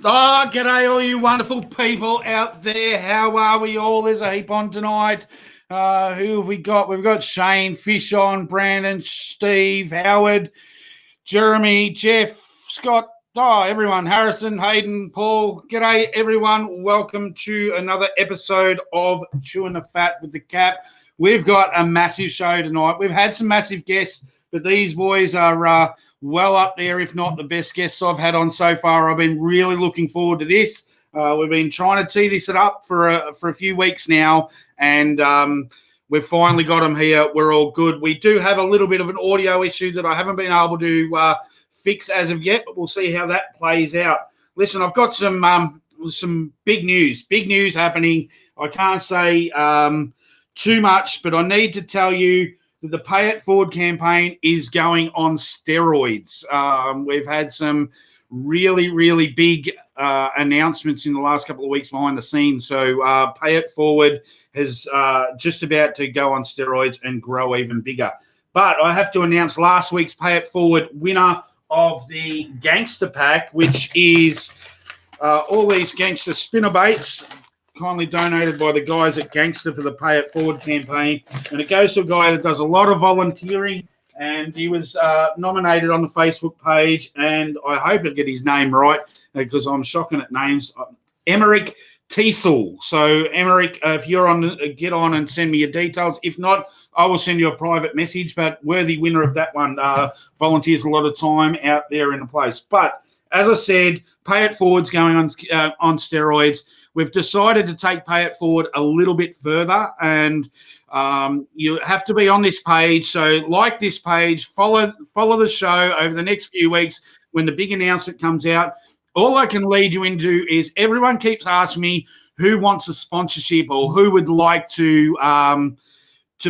Oh, g'day, all you wonderful people out there. How are we all? There's a heap on tonight. Who have we got? We've got Shane, Fish on, Brandon, Steve, Howard, Jeremy, Jeff, Scott, everyone, Harrison, Hayden, Paul. G'day, everyone. Welcome to another episode of Chewin the Fat with the Cap. We've got a massive show tonight. We've had some massive guests, but these boys are well up there, if not the best guests I've had on so far. I've been really looking forward to this. We've been trying to tee this up for a few weeks now, and we've finally got them here. We're all good. We do have a little bit of an audio issue that I haven't been able to fix as of yet, but we'll see how that plays out. Listen, I've got some big news happening. I can't say too much, but I need to tell you that the Pay It Forward campaign is going on steroids. We've had some really, really big announcements in the last couple of weeks behind the scenes. So Pay It Forward is just about to go on steroids and grow even bigger. But I have to announce last week's Pay It Forward winner of the Gangster Pack, which is all these gangster spinnerbaits, kindly donated by the guys at Gangster for the Pay It Forward campaign. And it goes to a guy that does a lot of volunteering, and he was nominated on the Facebook page, and I hope I get his name right because I'm shocking at names. Emmerich Teasel. So, Emmerich, if you're on, get on and send me your details. If not, I will send you a private message, but worthy winner of that one. Volunteers a lot of time out there in the place. But as I said, Pay It Forward's going on steroids. We've decided to take Pay It Forward a little bit further, and you have to be on this page. So like this page, follow the show over the next few weeks when the big announcement comes out. All I can lead you into is everyone keeps asking me who wants a sponsorship or who would like to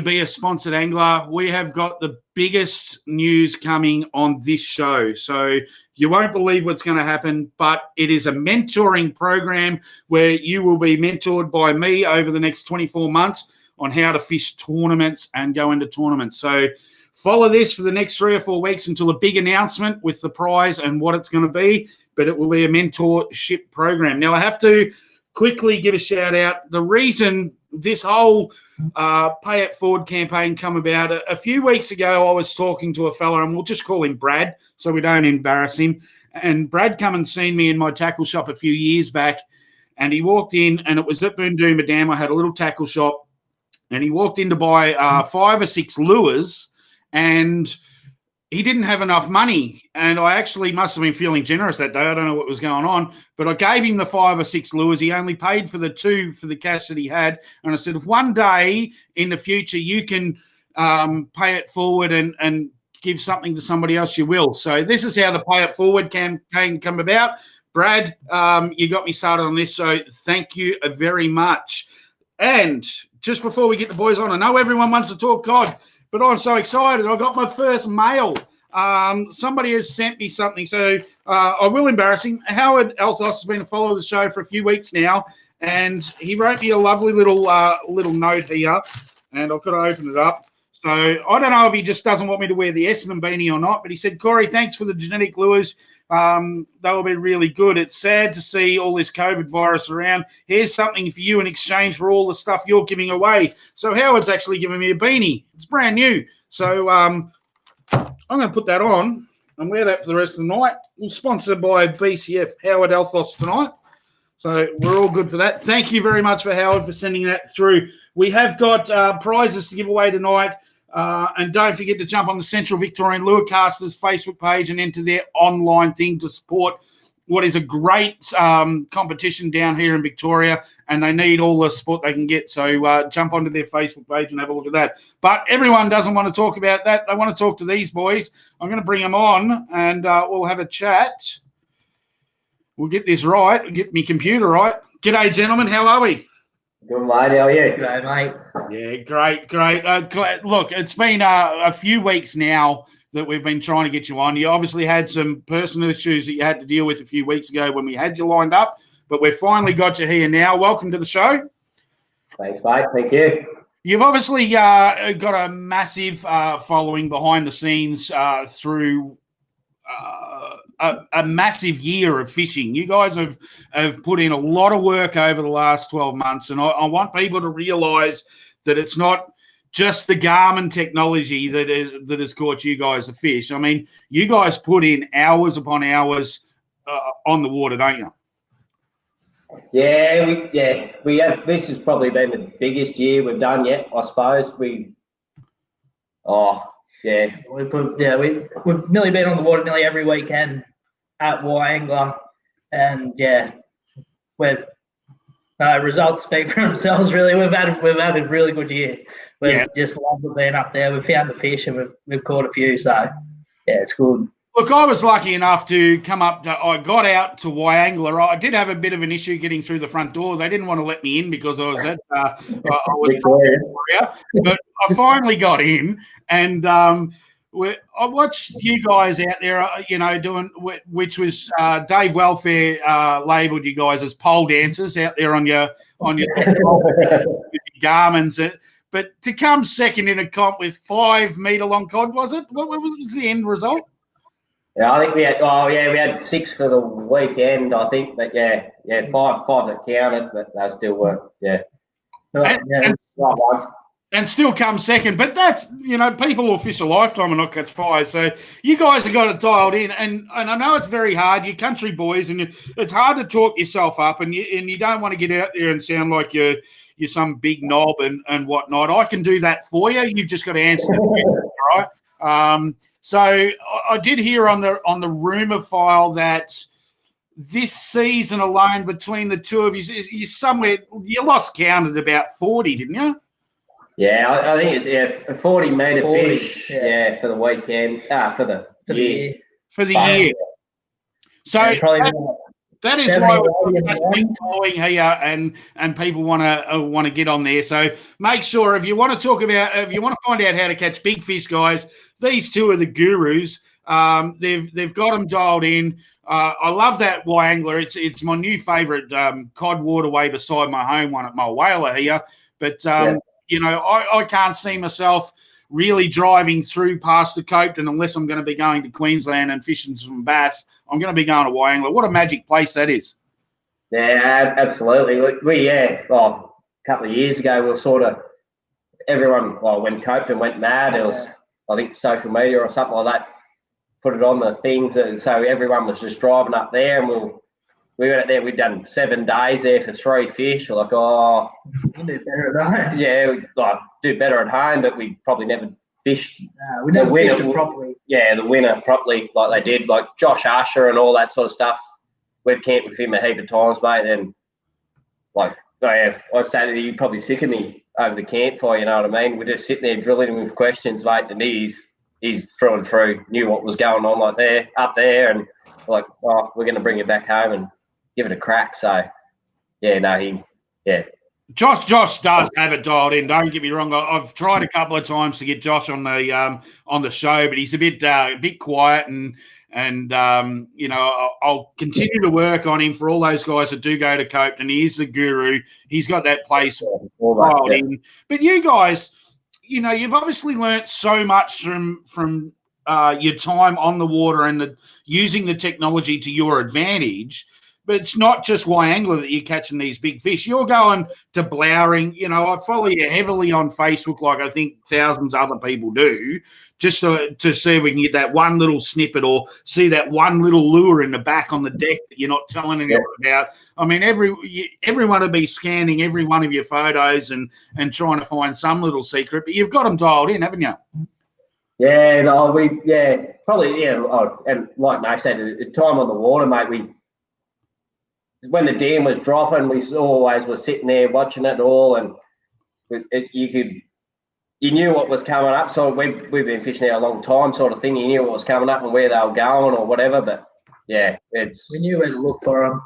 be a sponsored angler. We have got the biggest news coming on this show. So you won't believe what's going to happen, but it is a mentoring program where you will be mentored by me over the next 24 months on how to fish tournaments and go into tournaments. So follow this for the next 3 or 4 weeks until a big announcement with the prize and what it's going to be, but it will be a mentorship program. Now, I have to quickly give a shout out. The reason this whole Pay It Forward campaign come about, a few weeks ago, I was talking to a fella, and we'll just call him Brad so we don't embarrass him. And Brad come and seen me in my tackle shop a few years back, and he walked in, and it was at Boondooma Dam. I had a little tackle shop, and he walked in to buy 5 or 6 lures, and he didn't have enough money. And I actually must have been feeling generous that day. I don't know what was going on, but I gave him the 5 or 6 lures. He only paid for the 2 for the cash that he had. And I said, if one day in the future you can pay it forward and give something to somebody else, you will. So this is how the Pay It Forward campaign come about. Brad, you got me started on this, so thank you very much. And just before we get the boys on, I know everyone wants to talk cod, but I'm so excited. I got my first mail. Somebody has sent me something, so I will embarrass him. Howard Elthos has been a follower of the show for a few weeks now, and he wrote me a lovely little note here, and I've got to open it up. So I don't know if he just doesn't want me to wear the Essendon beanie or not, but he said, Corey, thanks for the genetic lures. They will be really good. It's sad to see all this COVID virus around. Here's something for you in exchange for all the stuff you're giving away. So Howard's actually giving me a beanie. It's brand new. So I'm going to put that on and wear that for the rest of the night. We're sponsored by BCF, Howard Elthos tonight. So we're all good for that. Thank you very much for Howard for sending that through. We have got prizes to give away tonight. And don't forget to jump on the Central Victorian Lurecasters Facebook page and enter their online thing to support what is a great competition down here in Victoria, and they need all the support they can get. So jump onto their Facebook page and have a look at that. But everyone doesn't want to talk about that. They want to talk to these boys. I'm going to bring them on, and we'll have a chat. We'll get this right. Get my computer right. G'day, gentlemen. How are we? Good, mate. How are you? G'day, mate. Yeah, great. Look, it's been a few weeks now that we've been trying to get you on. You obviously had some personal issues that you had to deal with a few weeks ago when we had you lined up, but we've finally got you here now. Welcome to the show. Thanks, mate. Thank you. You've obviously got a massive following behind the scenes through a massive year of fishing. You guys have put in a lot of work over the last 12 months, and I want people to realise that it's not just the Garmin technology that has caught you guys a fish. I mean, you guys put in hours upon hours on the water, don't you? We have. This has probably been the biggest year we've done yet, I suppose. We've nearly been on the water nearly every weekend at Angler, and results speak for themselves. Really, we've had a really good year. We've just loved being up there. We've found the fish and we've caught a few. So it's good. Look, I was lucky enough to come up. I got out to Angler. I did have a bit of an issue getting through the front door. They didn't want to let me in because I was Victoria, but I finally got in, and I watched you guys out there, doing which was Dave Welfare labelled you guys as pole dancers out there on your Garmins. But to come second in a comp with 5 metre long cod, was it? What was the end result? Yeah, I think we had 6 for the weekend, I think, but five that counted, but they still weren't. And still come second. But that's, people will fish a lifetime and not catch fire. So you guys have got it dialed in. And I know it's very hard. You're country boys, and it's hard to talk yourself up, and you don't want to get out there and sound like you're some big knob and whatnot. I can do that for you. You've just got to answer the question, all right? So I did hear on the rumour file that this season alone between the two of you lost count at about 40, didn't you? Yeah, I think it's 40 metre fish. For the weekend. For the year. For the year. So that is why we're been following here, and people want to get on there. So make sure if you want to find out how to catch big fish, guys, these two are the gurus. They've got them dialed in. I love that Angler. It's my new favourite cod waterway beside my home one at Mulwala here. But I can't see myself really driving through past the Copton unless I'm going to be going to Queensland and fishing some bass. I'm going to be going to Angler. What a magic place that is. Yeah, absolutely. A couple of years ago, we were sort of everyone. When Copton went mad, it was I think social media or something like that put it on the things, so everyone was just driving up there, and we went out there. We'd done 7 days there for 3 fish. We're like, we'll do better at home. Yeah, we'd do better at home, but we probably never fished. We never fished it properly. Yeah, the winner properly, like they did, like Josh Usher and all that sort of stuff. We've camped with him a heap of times, mate, and I'd say that you're probably sick of me over the campfire. You know what I mean? We're just sitting there drilling him with questions, mate, and he's through and through knew what was going on up there, and we're going to bring it back home and give it a crack. So, Josh does have it dialed in. Don't get me wrong. I've tried a couple of times to get Josh on the show, but he's a bit quiet, and I'll continue to work on him for all those guys that do go to Copton. He is the guru. He's got that place dialed in. But you guys, you've obviously learnt so much from your time on the water and using the technology to your advantage. But it's not just Angler that you're catching these big fish. You're going to Blowering. I follow you heavily on Facebook, like I think thousands of other people do, just to see if we can get that one little snippet or see that one little lure in the back on the deck that you're not telling anyone about. I mean, everyone will be scanning every one of your photos and trying to find some little secret, but you've got them dialed in, haven't you? Yeah, probably, and like Nate said, time on the water, mate, when the dam was dropping, we always were sitting there watching it all, and you knew what was coming up. So we've been fishing there a long time, sort of thing. You knew what was coming up and where they were going or whatever. But yeah, it's We knew where to look for them.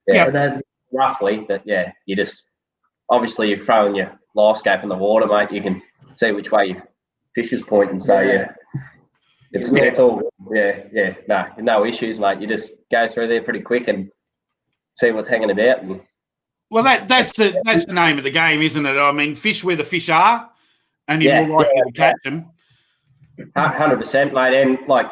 yeah, And then roughly, but yeah, you just obviously you're throwing your live scope in the water, mate. You can see which way your fish is pointing. So yeah, it's all no issues, mate. You just go through there pretty quick and see what's hanging about. And, Well, that's the name of the game, isn't it? I mean, fish where the fish are, and you're more likely to catch them. 100%, mate. And like,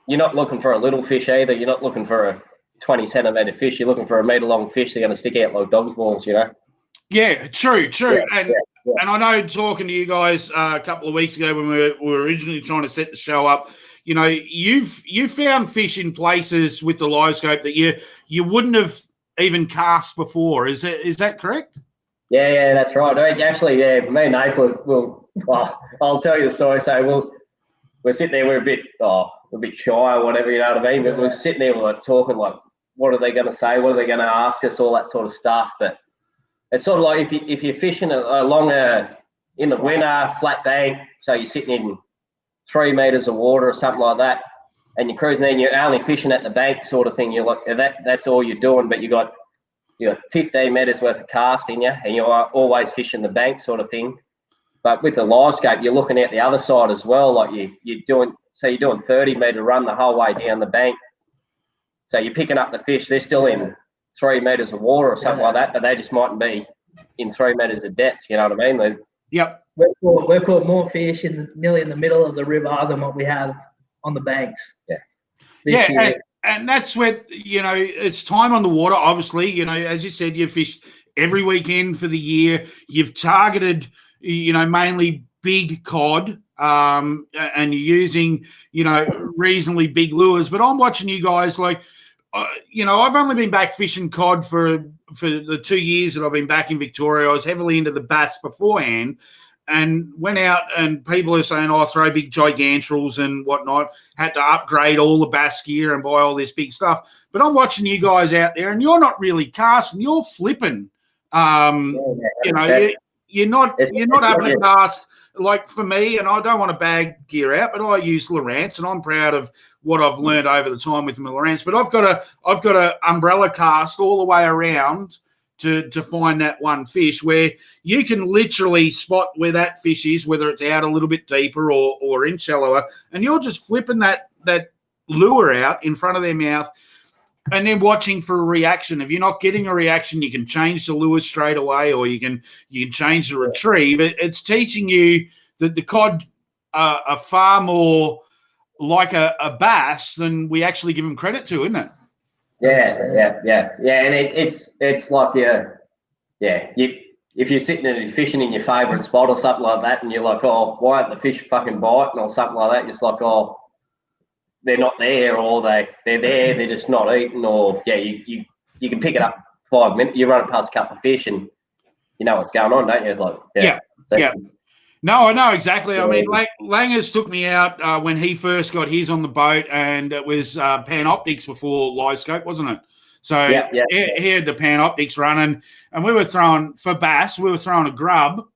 you're not looking for a little fish either. You're not looking for a 20 centimetre fish. You're looking for a metre long fish. They're going to stick out like dog's balls, you know. Yeah, true. Yeah, and I know talking to you guys a couple of weeks ago when we were originally trying to set the show up, you know, you found fish in places with the live scope that you wouldn't have even cast before. Is that correct? Yeah, that's right. Actually, yeah, me and Nate I'll tell you the story. So we're sitting there, we're a bit shy or whatever, you know what I mean? But we're sitting there, we're like talking like, what are they going to say? What are they going to ask us? All that sort of stuff. But it's sort of like if you're fishing along in the winter flat bank, so you're sitting in 3 meters of water or something like that, and you're cruising and you're only fishing at the bank sort of thing. You're like that's all you're doing, but you got 15 meters worth of cast in you, and you're always fishing the bank sort of thing. But with the live scope, you're looking at the other side as well. Like you're doing 30 meter run the whole way down the bank. So you're picking up the fish. They're still in 3 meters of water or something like that, but they just mightn't be in 3 meters of depth. You know what I mean? Yep. We've caught more fish nearly in the middle of the river than what we have on the banks. Yeah. And that's where, you know, it's time on the water. Obviously, you know, as you said, you've fished every weekend for the year. You've targeted, you know, mainly big cod, and you're using, you know, reasonably big lures. But I'm watching you guys like, you know, I've only been back fishing cod for the 2 years that I've been back in Victoria. I was heavily into the bass beforehand and went out, and people are saying, oh, throw big gigantrals and whatnot. Had to upgrade all the bass gear and buy all this big stuff. But I'm watching you guys out there, and you're not really casting. You're flipping. You know, you're not having to cast like for me, and I don't want to bag gear out, but I use Lowrance, and I'm proud of what I've learned over the time with my Lowrance. But I've got a umbrella cast all the way around to find that one fish, where you can literally spot where that fish is, whether it's out a little bit deeper or in shallower, and you're just flipping that lure out in front of their mouth and then watching for a reaction. If you're not getting a reaction, you can change the lure straight away, or you can change the retrieve. It's teaching you that the cod are far more like a bass than we actually give them credit to, isn't it? Yeah, and it's like if you're sitting and fishing in your favourite spot or something like that, and you're like, oh, why aren't the fish fucking biting or something like that? It's like, oh, they're not there, or they're there, they're just not eating, or you can pick it up 5 minutes, you run it past a couple of fish, and you know what's going on, don't you? It's like yeah. No, I know exactly. I mean, Langers took me out when he first got his on the boat, and it was Panoptics before live scope, wasn't it? So he had the Panoptics running, and we were throwing for bass. We were throwing a grub,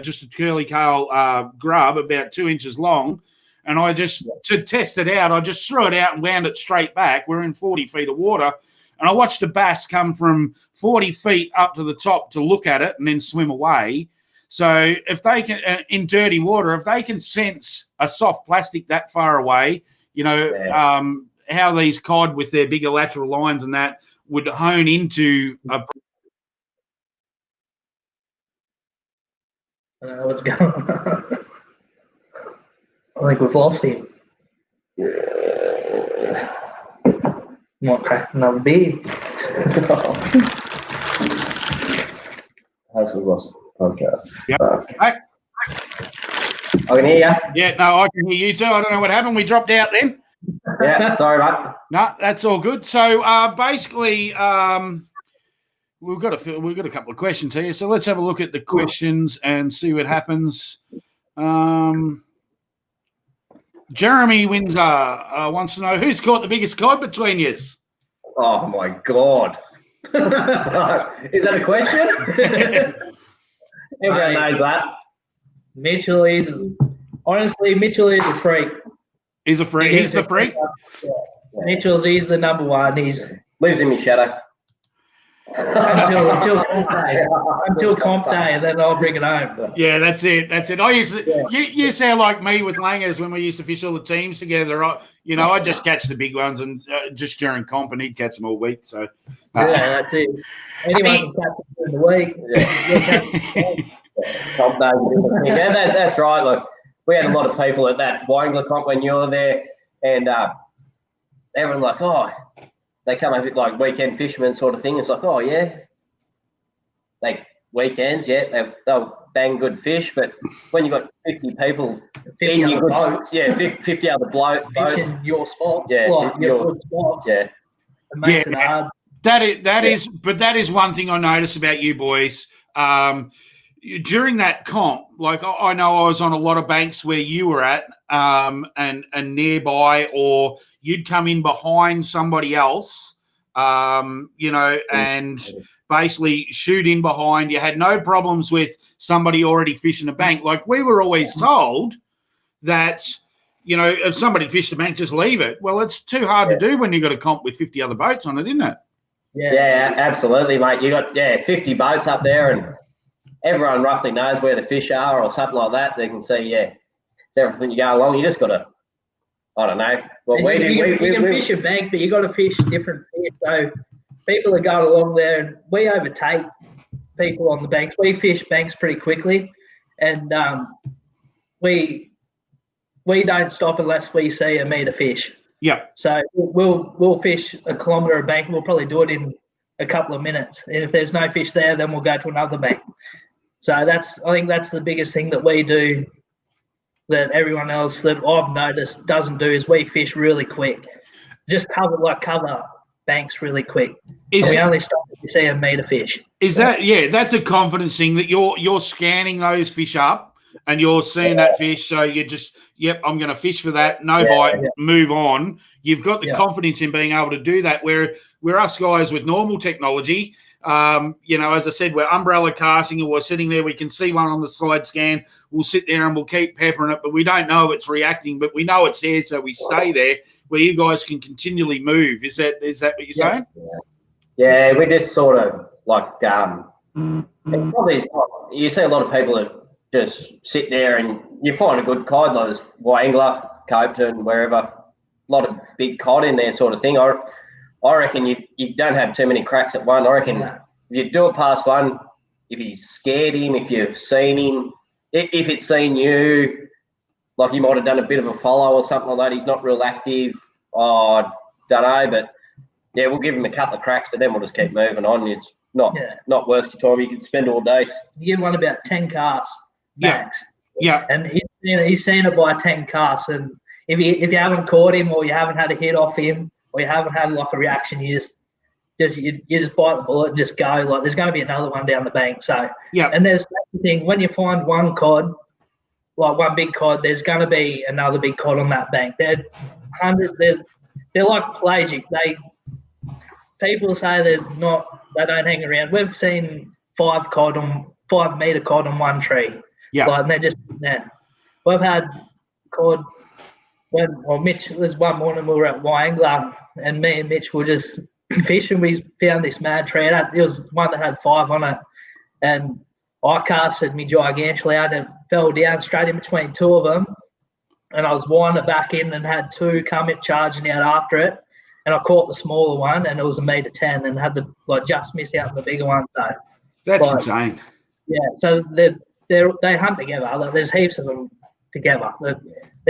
just a curly tail grub, about 2 inches long, and I just to test it out, I just threw it out and wound it straight back. We're in 40 feet of water, and I watched a bass come from 40 feet up to the top to look at it and then swim away. So if they can, in dirty water, if they can sense a soft plastic that far away, you know, how these cod with their bigger lateral lines and that would hone into a. I don't know what's going on. I think we've lost him. Might crack another beer. How's the lost podcast? Yeah. I can hear you. Yeah, no, I can hear you too. I don't know what happened. We dropped out then. Yeah, sorry, mate. No, that's all good. So basically, we've got a couple of questions here. So let's have a look at the questions and see what happens. Jeremy Windsor wants to know who's caught the biggest cod between yous. Oh my God. Is that a question? Everyone knows that. Mitchell is a freak. He's a freak. He's the freak. He's the number one. He's lives in my shadow. until comp day, and then I'll bring it home. Yeah, that's it. I used to, you sound like me with Langers when we used to fish all the teams together. I just catch the big ones and just during comp, and he'd catch them all week. So that's it. Anyone can catch them in the week. Comp days, yeah, that's right. Look, we had a lot of people at that Wiangler comp when you were there, and everyone like, oh. They come over like weekend fishermen sort of thing. It's like, oh, yeah. Like weekends, yeah, they'll bang good fish. But when you've got 50 people 50 in your good boats, 50 other boats. Fishing your spots, yeah, your good spots. Yeah. It makes it hard. That is one thing I notice about you boys. During that comp, like I know I was on a lot of banks where you were at and nearby, or you'd come in behind somebody else, and basically shoot in behind. You had no problems with somebody already fishing a bank. Like we were always told that, if somebody fished a bank, just leave it. Well, it's too hard to do when you've got a comp with 50 other boats on it, isn't it? Yeah, absolutely, mate. You got 50 boats up there, and everyone roughly knows where the fish are or something like that. They can see, it's everything you go along. You just got to, I don't know. What we do, you can fish a bank, but you got to fish different fish. So people are going along there, and we overtake people on the banks. We fish banks pretty quickly, and we don't stop unless we see a meter fish. Yeah. So we'll fish a kilometre of bank. We'll probably do it in a couple of minutes. And if there's no fish there, then we'll go to another bank. So I think that's the biggest thing that we do that everyone else that I've noticed doesn't do is we fish really quick. Just cover banks really quick. We only stop if we see a meter fish. Is that that's a confidence thing that you're scanning those fish up and you're seeing that fish, so you just I'm going to fish for that, no bite, move on. You've got the confidence in being able to do that. Where we're us guys with normal technology, as I said, we're umbrella casting and we're sitting there, we can see one on the side scan, we'll sit there and we'll keep peppering it, but we don't know if it's reacting, but we know it's there, so we stay there, where you guys can continually move. Is that what you're saying? Yeah, we just sort of like probably you see a lot of people that just sit there and you find a good cod, like Wiangler, Copeton, wherever, a lot of big cod in there sort of thing. I reckon you don't have too many cracks at one. I reckon if you do it past one, if you scared him, if you've seen him, if it's seen you, like you might have done a bit of a follow or something like that, he's not real active. I don't know, but we'll give him a couple of cracks, but then we'll just keep moving on. It's not worth your time. You could spend all day. You get one about 10 casts max. Yeah. And he's seen it by 10 casts, and if you haven't caught him or you haven't had a hit off him or you haven't had like a reaction, you just bite the bullet and just go. Like there's going to be another one down the bank. So and there's the thing, when you find one cod, like one big cod, there's going to be another big cod on that bank. They're like pelagic. People say they don't hang around. We've seen 5 meter cod on one tree. Yeah, and they're just there. We've had cod Mitch. There's one morning we were at Wiangler, and me and Mitch were just fishing. We found this mad tree. It was one that had 5 on it, and I casted me gigantually out and fell down straight in between 2 of them. And I was winding it back in and had 2 come in charging out after it. And I caught the smaller one, and it was a meter 10, and had just missed out on the bigger one. So that's insane. Yeah, so they hunt together. There's heaps of them together. There's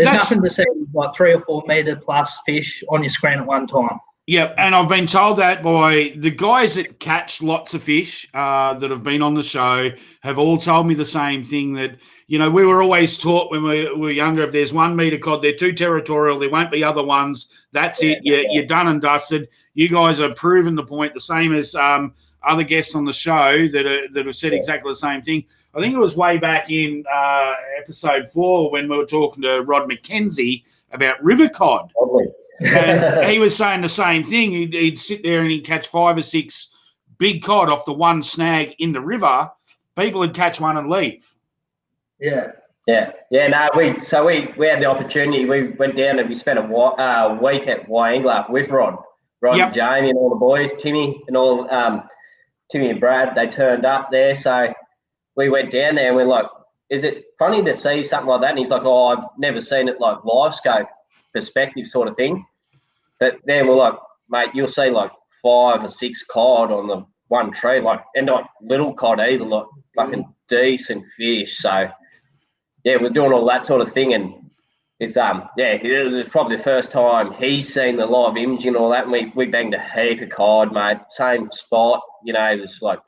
nothing to see like 3 or 4 meter plus fish on your screen at one time. Yeah, and I've been told that by the guys that catch lots of fish that have been on the show have all told me the same thing, that, we were always taught when we were younger, if there's 1 meter cod, they're too territorial, there won't be other ones. That's it. You're done and dusted. You guys are proving the point, the same as other guests on the show that have said exactly the same thing. I think it was way back in episode 4 when we were talking to Rod McKenzie about river cod. And he was saying the same thing. He'd sit there and he'd catch 5 or 6 big cod off the one snag in the river. People would catch one and leave. Yeah. Yeah. No, we had the opportunity. We went down and we spent a week at Wyangler with Rod, Yep. and Jamie and all the boys, Timmy and all, Timmy and Brad. They turned up there, so we went down there and we're like, "Is it funny to see something like that?" And he's like, "Oh, I've never seen it like live scope perspective sort of thing." But then we're like, "Mate, you'll see like 5 or 6 cod on the one tree, like, and not little cod either, like fucking decent fish." So yeah, we're doing all that sort of thing, and it's it was probably the first time he's seen the live imaging and all that, and we banged a heap of cod, mate. Same spot, it was like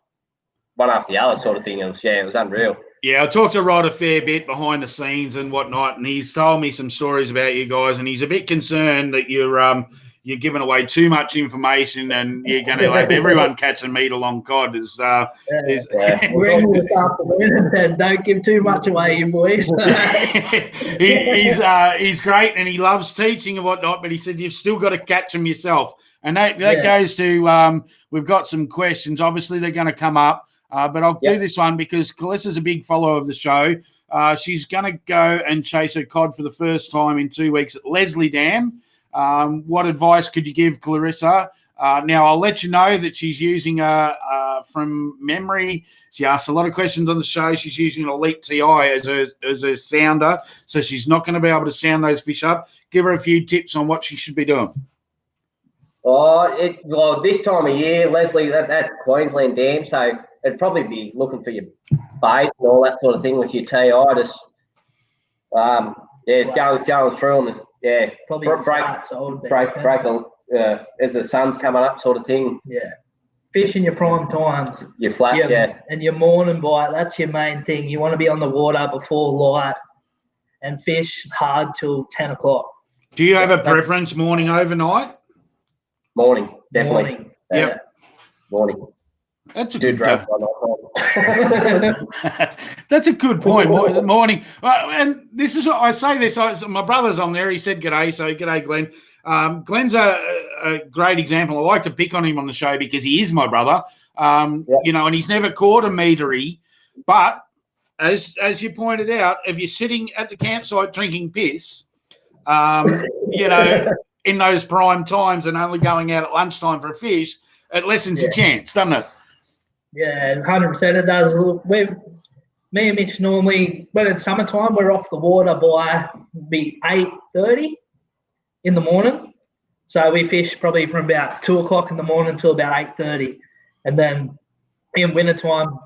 one after the other sort of thing. It was unreal. Yeah, I talked to Rod a fair bit behind the scenes and whatnot, and he's told me some stories about you guys, and he's a bit concerned that you're giving away too much information and you're going to have everyone catching meat along cod. We're in this afternoon and said, don't give too much away, you boys. He's great and he loves teaching and whatnot, but he said you've still got to catch them yourself. And that goes to we've got some questions. Obviously, they're going to come up. But I'll do this one because Clarissa's a big follower of the show. She's going to go and chase her cod for the first time in 2 weeks at Leslie Dam. What advice could you give Clarissa? Now, I'll let you know that she's using from memory. She asks a lot of questions on the show. She's using an Elite TI as her sounder, so she's not going to be able to sound those fish up. Give her a few tips on what she should be doing. Well, this time of year, Leslie, that's Queensland Dam, so it'd probably be looking for your bait and all that sort of thing with your TI. Just, it's going through and Probably break as the sun's coming up, sort of thing. Yeah, fish in your prime times. Your flats, and your morning bite. That's your main thing. You want to be on the water before light and fish hard till 10 o'clock. Do you have a preference, morning, overnight? Morning, definitely. Morning. That's a good That's a good point. Morning. And this is what I say this. My brother's on there. He said g'day. So g'day, Glenn. Glenn's a great example. I like to pick on him on the show because he is my brother. And he's never caught a meatery. But as you pointed out, if you're sitting at the campsite drinking piss, in those prime times and only going out at lunchtime for a fish, it lessens your chance, doesn't it? Yeah, 100% it does. Me and Mitch normally, when it's summertime, we're off the water by 8:30 in the morning. So we fish probably from about 2 o'clock in the morning till about 8:30. And then in wintertime,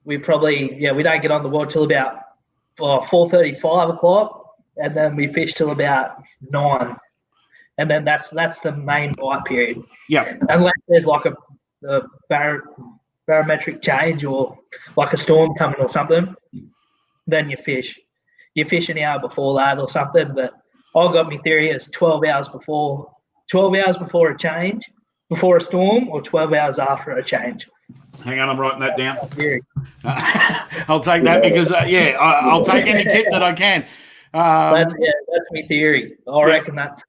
we probably, we don't get on the water till about 4:30, 5 o'clock. And then we fish till about 9. And then that's the main bite period. Yeah. Unless there's like a barometric change or like a storm coming or something, then you fish. You fish an hour before that or something. But I got my theory as 12 hours before a change, before a storm, or 12 hours after a change. Hang on, I'm writing that down. I'll take that because I'll take any tip that I can. That's my theory. I reckon that's.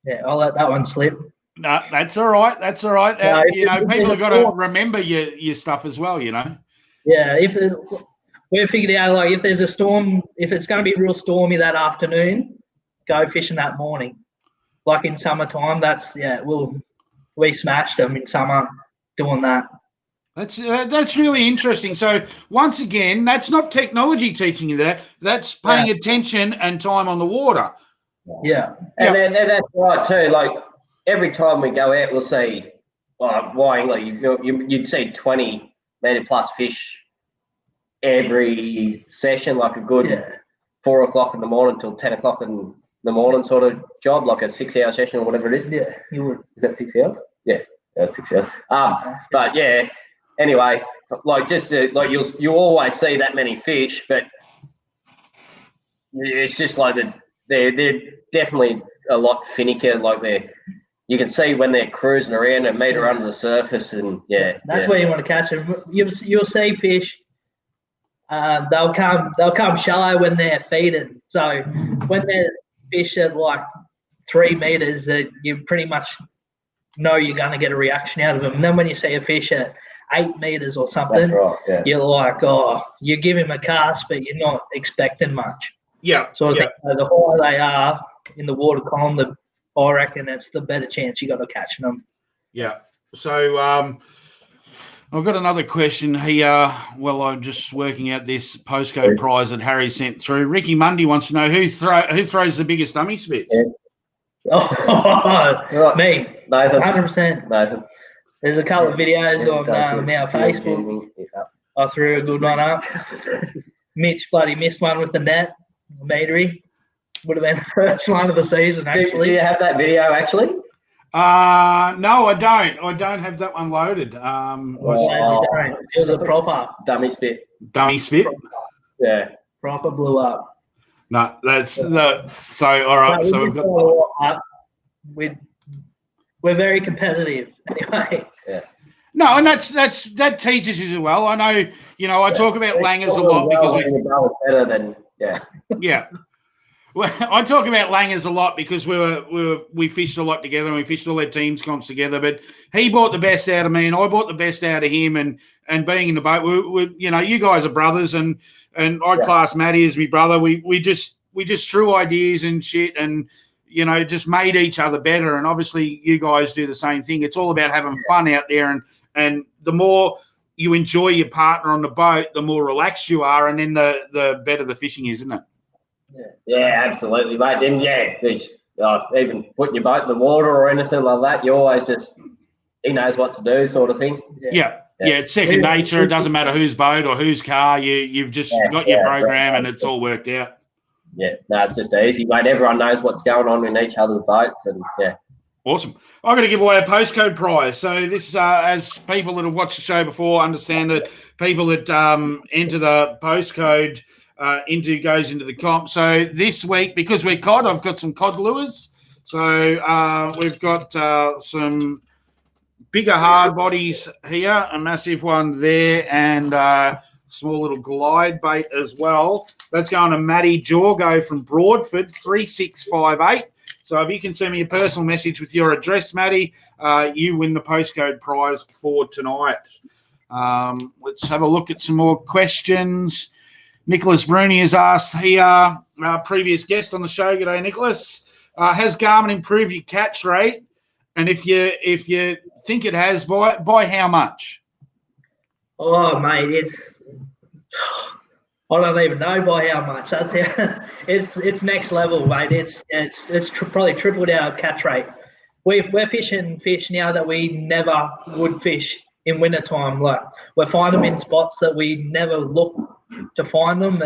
Yeah, I'll let that one slip. No, that's all right. That's all right. No, people have got to remember your stuff as well, Yeah, we figured out, like, if there's a storm, if it's going to be real stormy that afternoon, go fishing that morning. Like in summertime, we smashed them in summer doing that. That's really interesting. So once again, that's not technology teaching you that. That's paying attention and time on the water. Yeah, and then that's right too. Like every time we go out, we'll see, you'd see 20 metre plus fish every session, like a good 4 o'clock in the morning till 10 o'clock in the morning sort of job, like a 6 hour session or whatever it is. Yeah, you would. Is that 6 hours? Yeah, that's 6 hours. But yeah, anyway, like just like you always see that many fish, but it's just like they're definitely a lot finicker. Like you can see when they're cruising around a metre under the surface, and that's where you want to catch them. You'll see fish. They'll come shallow when they're feeding. So when there's fish at like 3 metres, that you pretty much know you're going to get a reaction out of them. And then when you see a fish at 8 meters or something. That's right. Yeah. You're like, oh, you give him a cast, but you're not expecting much. Yeah. Sort of thing. So the higher they are in the water column, I reckon it's the better chance you got of catching them. Yeah. So I've got another question here. Well, I'm just working out this postcode prize that Harry sent through. Ricky Mundy wants to know who throws the biggest dummy spits. Yeah. Oh, me. Nathan. 100%. Nathan. There's a couple of videos on our Facebook. I threw a good one up. Mitch bloody missed one with the net. Metery. Would have been the first one of the season, actually. Do you have that video, actually? No, I don't. I don't have that one loaded. It was a proper dummy spit. Dummy spit? Yeah. Proper blew up. No, that's the so all right. No, so we've got we're very competitive anyway. Yeah. No, and that teaches you as well. I know, I talk about langers a lot because better than yeah. Well, I talk about langers a lot because we fished a lot together and we fished all our teams comps together. But he brought the best out of me and I brought the best out of him. And being in the boat, we you guys are brothers and I class Matty as my brother. We just threw ideas and shit and just made each other better. And obviously, you guys do the same thing. It's all about having fun out there, and the more you enjoy your partner on the boat, the more relaxed you are, and then the better the fishing is, isn't it? Yeah, absolutely, mate. And even putting your boat in the water or anything like that, you always he knows what to do, sort of thing. Yeah, it's second nature. It doesn't matter whose boat or whose car. You've just got your program, and it's all worked out. Yeah, no, it's just easy, mate. Everyone knows what's going on in each other's boats, and Awesome. I'm going to give away a postcode prize. So this, as people that have watched the show before understand that people that enter the postcode goes into the comp. So this week, because we're cod, I've got some cod lures. So we've got some bigger hard bodies here, a massive one there, and small little glide bait as well. That's going to Matty Jorgo from Broadford, 3658. So if you can send me a personal message with your address, Matty, you win the postcode prize for tonight. Let's have a look at some more questions. Nicholas Bruni has asked here, previous guest on the show. G'day, Nicholas. Has Garmin improved your catch rate? And if you think it has, by how much? Oh, mate, I don't even know by how much. That's how it's next level, mate. It's probably tripled our catch rate. We're fishing fish now that we never would fish in wintertime. Like we find them in spots that we never look to find them,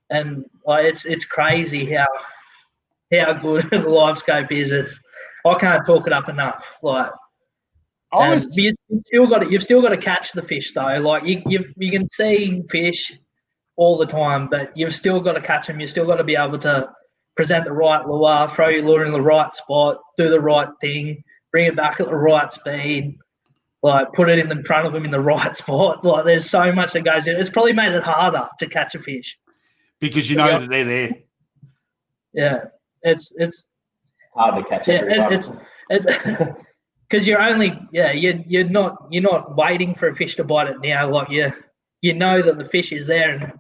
and like it's crazy how good the live scope is. I can't talk it up enough. Like. You've still got to catch the fish though. Like you can see fish all the time, but you've still got to catch them. You've still got to be able to present the right lure, throw your lure in the right spot, do the right thing, bring it back at the right speed, like put it in front of them in the right spot. Like there's so much that goes in. It's probably made it harder to catch a fish because you know that they're there. Yeah, it's hard to catch. It's because you're not waiting for a fish to bite it now. Like you know that the fish is there, and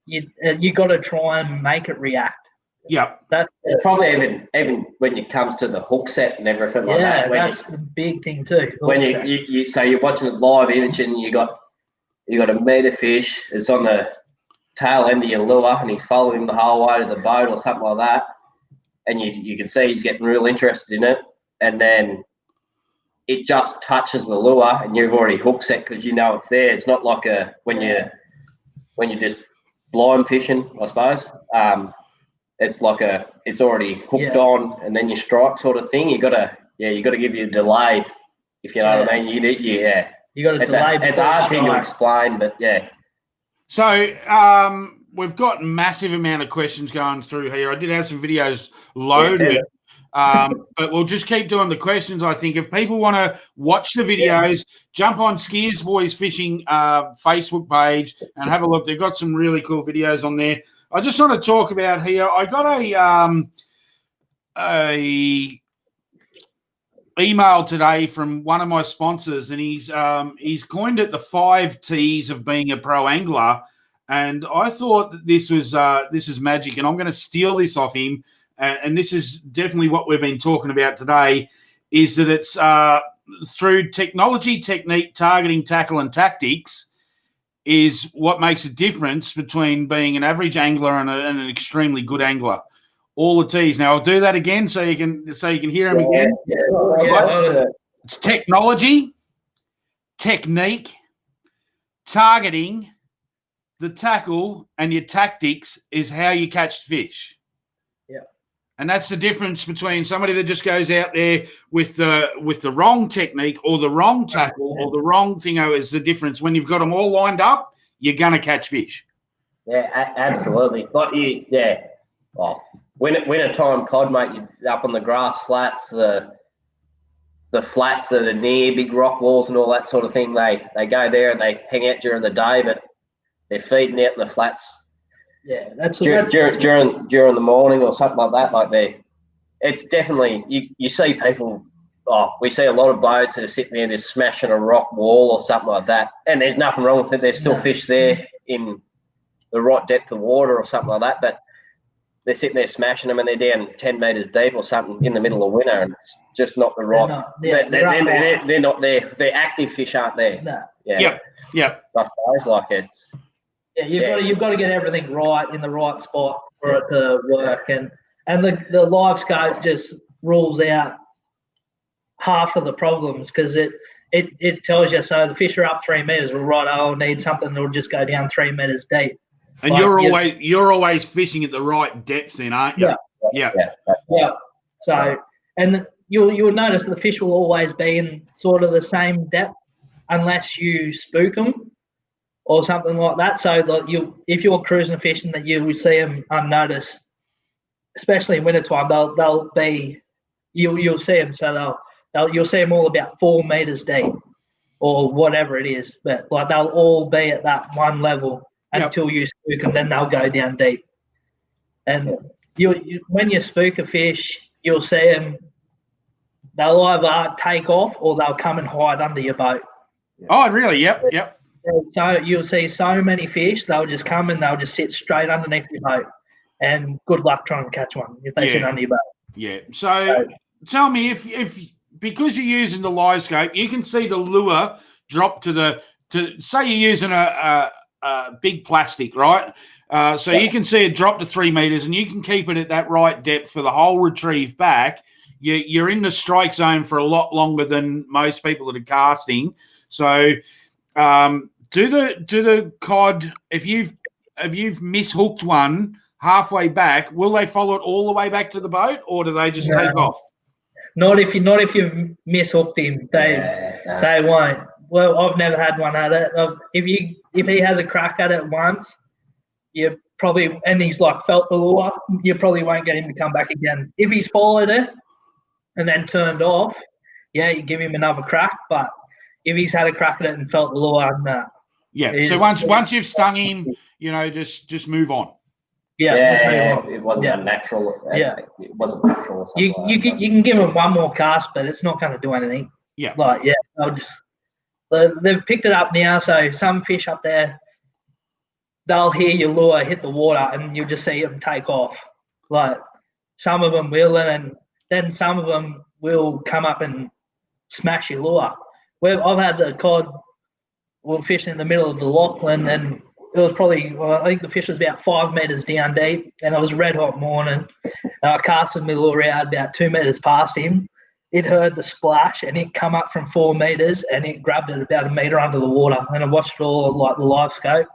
you got to try and make it react. Yeah, it's probably even when it comes to the hook set and everything like that. Yeah, that's the big thing too. When you so you're watching it live imaging, you got a meter fish. It's on the tail end of your lure, and he's following the whole way to the boat or something like that, and you can see he's getting real interested in it, and then it just touches the lure and you've already hook set because you know it's there. It's not like when you're just blind fishing, I suppose. It's like it's already hooked on and then you strike sort of thing. You gotta give you a delay, if you know what I mean. You got to delay. It's a hard thing to explain, but yeah. So we've got massive amount of questions going through here. I did have some videos loaded. But we'll just keep doing the questions. I think if people want to watch the videos, jump on Skeers Boys Fishing Facebook page and have a look. They've got some really cool videos on there. I just want to talk about here. I got email today from one of my sponsors, and he's coined it the 5 T's of being a pro angler. And I thought that this is magic, and I'm going to steal this off him. And this is definitely what we've been talking about today, is that it's through technology, technique, targeting, tackle, and tactics is what makes a difference between being an average angler and an extremely good angler. All the T's. Now I'll do that again so you can hear him again. It's technology, technique, targeting, the tackle, and your tactics is how you catch fish. Yeah. And that's the difference between somebody that just goes out there with the wrong technique or the wrong tackle or the wrong thing. Is the difference. When you've got them all lined up, you're gonna catch fish. Yeah, absolutely. Like well, winter time cod, mate, you're up on the grass flats, the flats that are near big rock walls and all that sort of thing. They go there and they hang out during the day, but they're feeding out in the flats. Yeah, that's during the morning or something like that. Like it's definitely you see people. We see a lot of boats that are sitting there just smashing a rock wall or something like that, and there's nothing wrong with it. There's still fish there in the right depth of water or something like that, but they're sitting there smashing them, and they're down 10 meters deep or something in the middle of winter, and it's just not the right. They're not there. They're active fish, aren't they? No. Yeah. Yep. I suppose like it's. Yeah, you've got to get everything right in the right spot for it to work, and the live scope just rules out half of the problems because it tells you, so the fish are up 3 meters. Well, right, I'll need something that'll just go down 3 meters deep. And you're always fishing at the right depth, then, aren't you? Yeah. So, and you'll notice the fish will always be in sort of the same depth unless you spook them or something like that. So if you're cruising fishing, that you will see them unnoticed, especially in wintertime. They'll be you'll see them. So you'll see them all about 4 meters deep or whatever it is. But like they'll all be at that one level until you spook them. Then they'll go down deep. And when you spook a fish, you'll see them. They'll either take off or they'll come and hide under your boat. Oh, really? Yep. So you'll see so many fish, they'll just come and they'll just sit straight underneath your boat. And good luck trying to catch one if they sit under your boat. Yeah. So tell me, if because you're using the live scope, you can see the lure drop to say you're using a big plastic, right? So you can see it drop to 3 meters, and you can keep it at that right depth for the whole retrieve back. You're in the strike zone for a lot longer than most people that are casting. So do the cod, if you've mishooked one halfway back, will they follow it all the way back to the boat, or do they just take off? Not if you've mishooked him. They won't. Well, I've never had one at it. If he has a crack at it once, you probably, and he's like felt the lure, you probably won't get him to come back again. If he's followed it and then turned off, you give him another crack. But if he's had a crack at it and felt the lure, no. Yeah. So once you've stung him, just move on. Yeah, it wasn't unnatural. Yeah, it wasn't natural. You can give him one more cast, but it's not going to do anything. Yeah, they've picked it up now. So some fish up there, they'll hear your lure hit the water, and you'll just see them take off. Like some of them will, and then some of them will come up and smash your lure. I've had the cod. We're fishing in the middle of the Lachlan, and it was probably, I think the fish was about 5 meters down deep, and it was a red hot morning. And I casted my lure out about 2 meters past him. It heard the splash, and it come up from 4 meters, and it grabbed it about a meter under the water. And I watched it all like the live scope,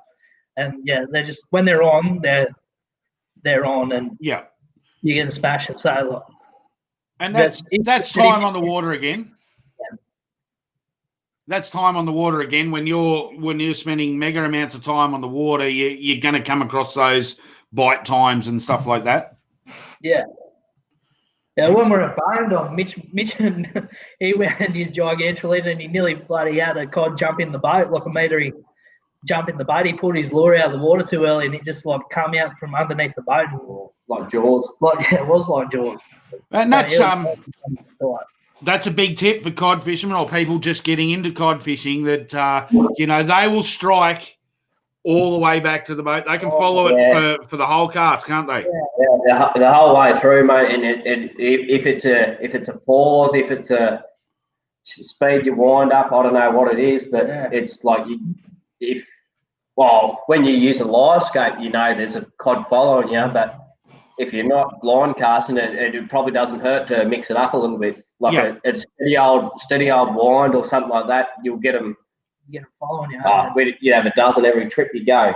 and they're just, when they're on, they're on, and you get a smash it. So, and that's time on the water again. That's time on the water again. When you're spending mega amounts of time on the water, you're going to come across those bite times and stuff like that. Yeah. Yeah, when we're at Barrendong, Mitch he went his gigantular and he nearly bloody had a cod jump in the boat, like a meter. He jumped in the boat. He pulled his lure out of the water too early, and it just like come out from underneath the boat. Like Jaws. It was like Jaws. And that's that's a big tip for cod fishermen or people just getting into cod fishing that, you know, they will strike all the way back to the boat. They can follow it for the whole cast, can't they? Yeah, the whole way through, mate. And if it's a pause, if it's a speed you wind up, I don't know what it is, but it's like when you use a live scope, you know there's a cod following you, but if you're not line casting it probably doesn't hurt to mix it up a little bit. Like a steady old wind or something like that, you'll get them. You get them following you. You have a dozen every trip you go.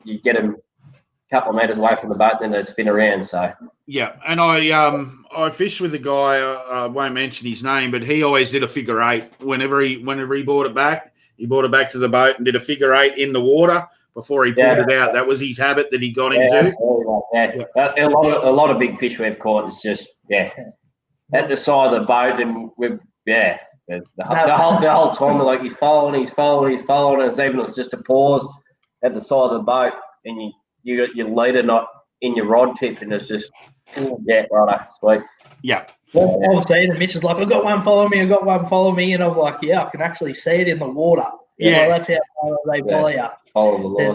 You get them a couple of metres away from the boat, and then they spin around. So and I fished with a guy. I won't mention his name, but he always did a figure eight whenever he brought it back. He brought it back to the boat and did a figure eight in the water before he pulled it out. That was his habit that he got into. A lot of big fish we've caught is just at the side of the boat, and the whole time, like he's following, and it's even it's just a pause at the side of the boat, and you got your leader not in your rod tip, and it's just righto, sweet. Yeah. Well, I've seen it. Mitch is like, I've got one follow me, and I'm like, I can actually see it in the water. That's how they follow you. Follow the law,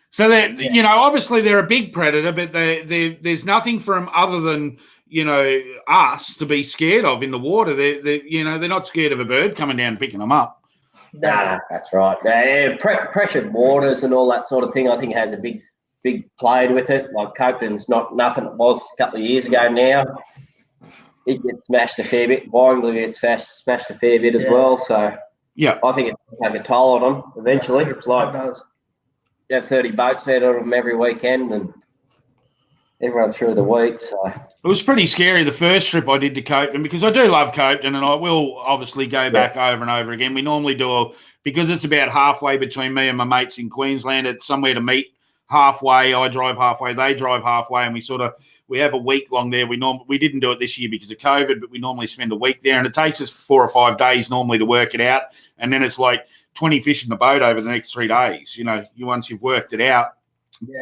So that you know, obviously they're a big predator, but there's nothing for them other than, you know, us to be scared of in the water. They're not scared of a bird coming down and picking them up. No, that's right. Pressured waters and all that sort of thing, I think, has a big play with it. Like Copeland's nothing it was a couple of years ago now. It gets smashed a fair bit. Warringly gets smashed a fair bit as well. So I think it'll take a toll on them eventually. It's like you have 30 boats out of them every weekend, and everyone through the week. So it was pretty scary the first trip I did to Copeland, because I do love Copeland, and I will obviously go back over and over again. We normally do because it's about halfway between me and my mates in Queensland. It's somewhere to meet halfway. I drive halfway, they drive halfway, and we have a week long there. We didn't do it this year because of COVID, but we normally spend a week there, and it takes us 4 or 5 days normally to work it out, and then it's like 20 fish in the boat over the next 3 days. You know, once you've worked it out.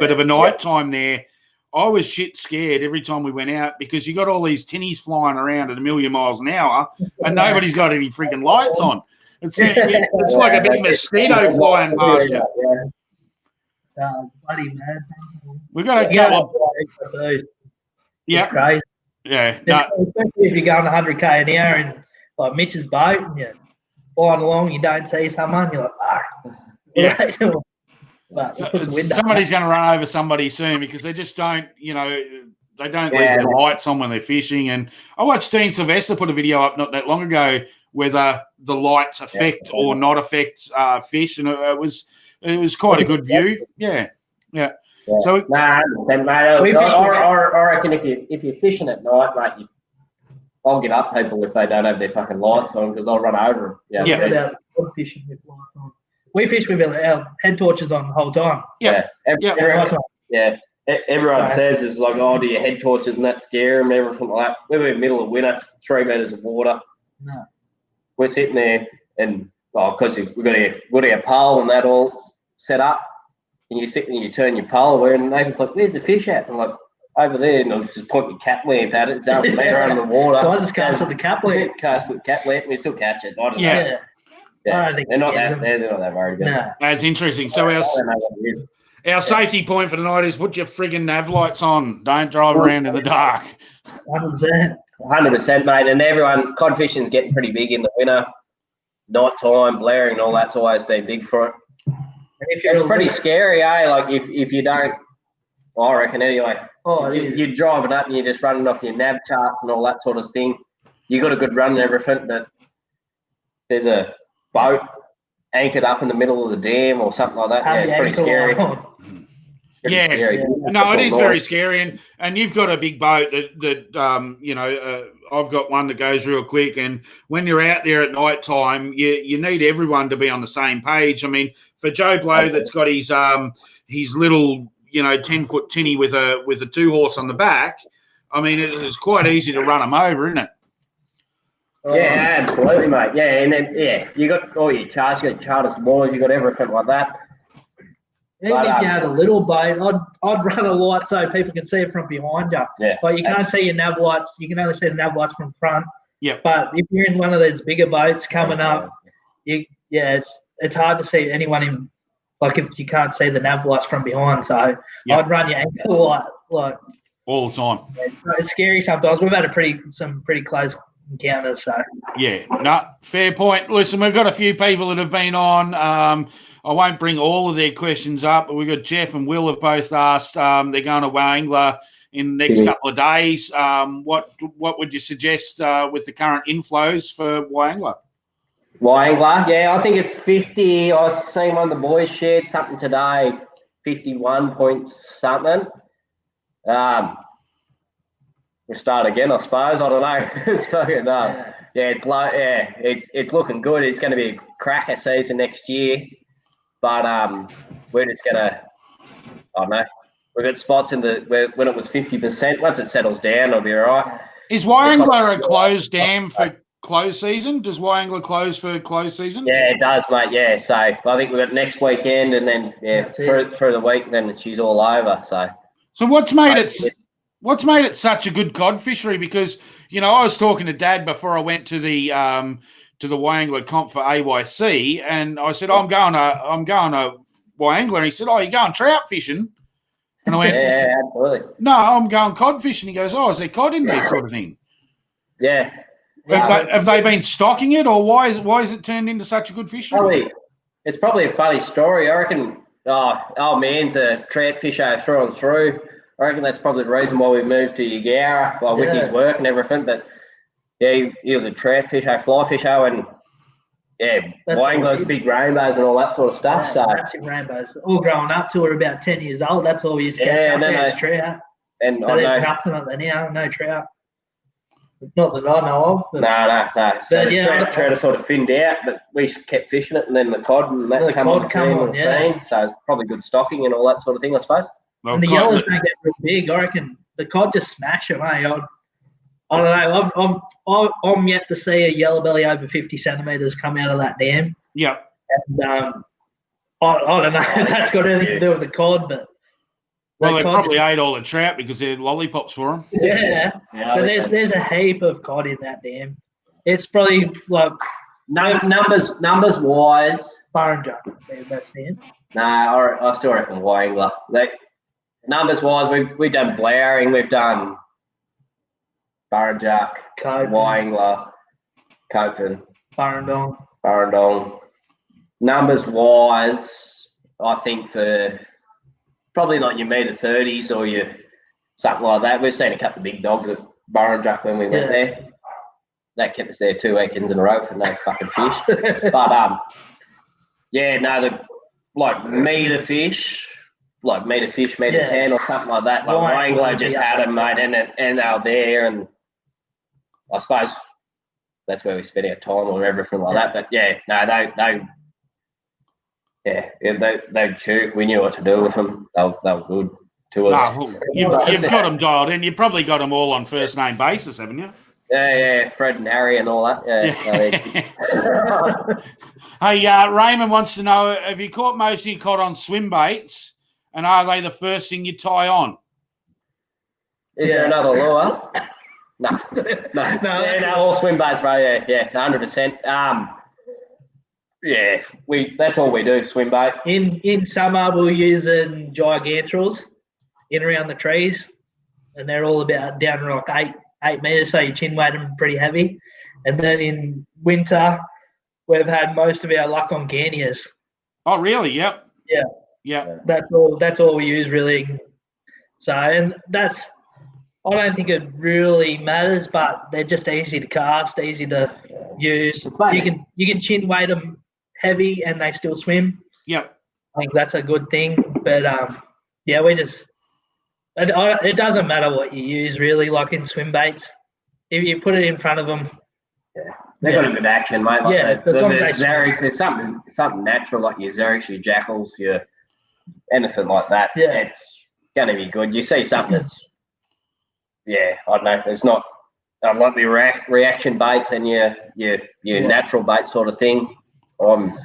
But of a night time there, I was shit scared every time we went out, because you got all these tinnies flying around at 1,000,000 miles an hour, and nobody's got any freaking lights on. It's like a big mosquito flying past you. It's bloody mad. We got a couple of. It's crazy. Yeah. Especially if you're going 100k an hour in like Mitch's boat, and you're flying along, you don't see someone, you're like, But somebody's going to run over somebody soon, because they just don't, you know, they don't leave their lights on when they're fishing. And I watched Dean Sylvester put a video up not that long ago whether the lights affect or not affect fish, and it was quite a good view. Yeah. So mate, I reckon if you're fishing at night, mate, I'll get up people if they don't have their fucking lights on, because I'll run over them. About fishing with lights on. We fish with our head torches on the whole time. Everyone says it's like, do your head torches and that scare them and everything like that. We're in the middle of winter, 3 meters of water. No. We're sitting there, and because we've got our pole and that all set up, and you sit and you turn your pole over, and Nathan's like, "Where's the fish at?" I'm like, "Over there," and I'll just point your cat lamp at it. It's out there under the water. So I just cast at the cat lamp. Cast at the cat lamp, and we still catch it. I don't know. I don't think they're not that worried about it. That's interesting. So our safety point for tonight is put your friggin' nav lights on. Don't drive around in the dark. 100%, mate. And everyone, cod fishing's getting pretty big in the winter. Nighttime, blaring and all that's always been big for it. It's pretty scary, eh? Like if you don't, I reckon anyway. You're driving up and you're just running off your nav charts and all that sort of thing. You got a good run and everything, but there's a boat anchored up in the middle of the dam or something like that. It's pretty scary. Scary. No, it is very scary, and you've got a big boat that I've got one that goes real quick, and when you're out there at night time, you need everyone to be on the same page. I mean, for Joe Blow that's got his little 10-foot tinny with a 2-horse on the back, I mean it's quite easy to run them over, isn't it? Yeah, absolutely, mate. Yeah, and then you got all your charts, you got charters, boys, you got everything like that. Even if you had a little boat, I'd run a light so people can see it from behind you. Yeah. Like you can't see your nav lights. You can only see the nav lights from front, Yeah. But if you're in one of those bigger boats coming up, it's hard to see anyone in, like if you can't see the nav lights from behind. So I'd run your ankle light like all the time. It's scary sometimes. We've had some pretty close encounters. So fair point. Listen, we've got a few people that have been on. I won't bring all of their questions up, but we've got Jeff and Will have both asked. They're going to Wangler in the next couple of days. What would you suggest with the current inflows for Wangler? Wangler, I think it's 50. I seen one of the boys shared something today, 51 points something. We'll start again, I suppose. I don't know. It's fucking it's low. Yeah, it's looking good. It's going to be a cracker season next year, but we're just gonna. I don't know. We've got spots in when it was 50%. Once it settles down, it'll be all right. Is Wyangler a closed dam for close season? Does Wyangler close for close season? Yeah, it does, mate. Yeah, so I think we've got next weekend, and then through the week, then she's all over. So what's made it such a good cod fishery? Because I was talking to Dad before I went to the Wyangler comp for AYC, and I said, I'm going to Wyangler, and he said, you're going trout fishing? And I went, yeah, absolutely. No, I'm going cod fishing. He goes, is there cod in there, sort of thing? Yeah. Have they been stocking it, or why is it turned into such a good fishery? It's probably a funny story. I reckon. Old man's a trout fisher through and through. I reckon that's probably the reason why we moved to Yagara, with his work and everything. But he was a trout fisher, fly fisher, and Wyangler's big rainbows and all that sort of stuff. So massive rainbows. All growing up till we're about 10 years old. That's all we used to catch up there is trout. And there's nothing like that now. No trout. Not that I know of. No. So the trout are sort of thinned out, but we kept fishing it, and then the cod and that come on the scene. So it's probably good stocking and all that sort of thing, I suppose. Well, and the yellows don't get real big. I reckon the cod just smash them, I don't know. I'm yet to see a yellow belly over 50 centimetres come out of that dam. Yeah. And I don't know if that's got anything to do with the cod, but they probably ate all the trout because they had lollipops for them. Yeah. But there's a heap of cod in that dam. It's probably like numbers wise. Barringer, that's it. No, I still reckon Wyangler. Numbers wise, we've done Blowering, we've done Barrenjack, Wyangler, Copen, Barrendong. Numbers wise, I think for probably like your metre 30s or your something like that. We've seen a couple of big dogs at Barrenjack when we went there. That kept us there 2 weekends in a row for no fucking fish. But the metre fish. Like metre 10 or something like that. Like Wyangler just had them, mate, and they were there, and I suppose that's where we spent our time or everything like that. But they chew. We knew what to do with them. They were good to us. You've got them dialed in. You've probably got them all on first name basis, haven't you? Yeah, Fred and Harry and all that. Hey, Raymond wants to know: have you caught most of your cod on swim baits? And are they the first thing you tie on? Is there another lure? No. All swim baits, bro. Yeah, 100%. That's all we do, swim bait. In summer, we're using gigantrals in around the trees, and they're all about down to like 8 metres, so you chin weight them pretty heavy. And then in winter, we've had most of our luck on Ganias. Oh, really? Yep. Yeah. Yeah, that's all we use really. So, and I don't think it really matters, but they're just easy to cast, easy to use. You can chin weight them heavy and they still swim. Yep. I think that's a good thing. But we just it doesn't matter what you use really. Like in swim baits, if you put it in front of them. They've got a good action, mate. Like the Xerix, there's something natural like your Xerix, your Jackals, your anything like that. Yeah. It's going to be good. You see something that's, I don't know. It's not like the reaction baits and your natural bait sort of thing. I'm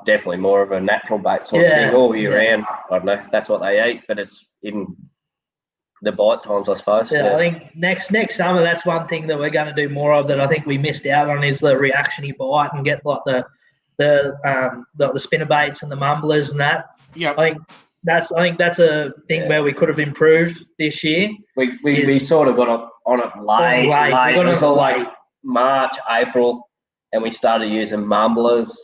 definitely more of a natural bait sort of thing all year round. I don't know. That's what they eat, but it's in the bite times, I suppose. Yeah, I think next summer that's one thing that we're going to do more of that I think we missed out on is the reactiony bite and get like the spinner baits and the mumblers and that. Yeah, I think that's a thing where we could have improved this year. We sort of got on it late. It was all like March, April, and we started using mumblers,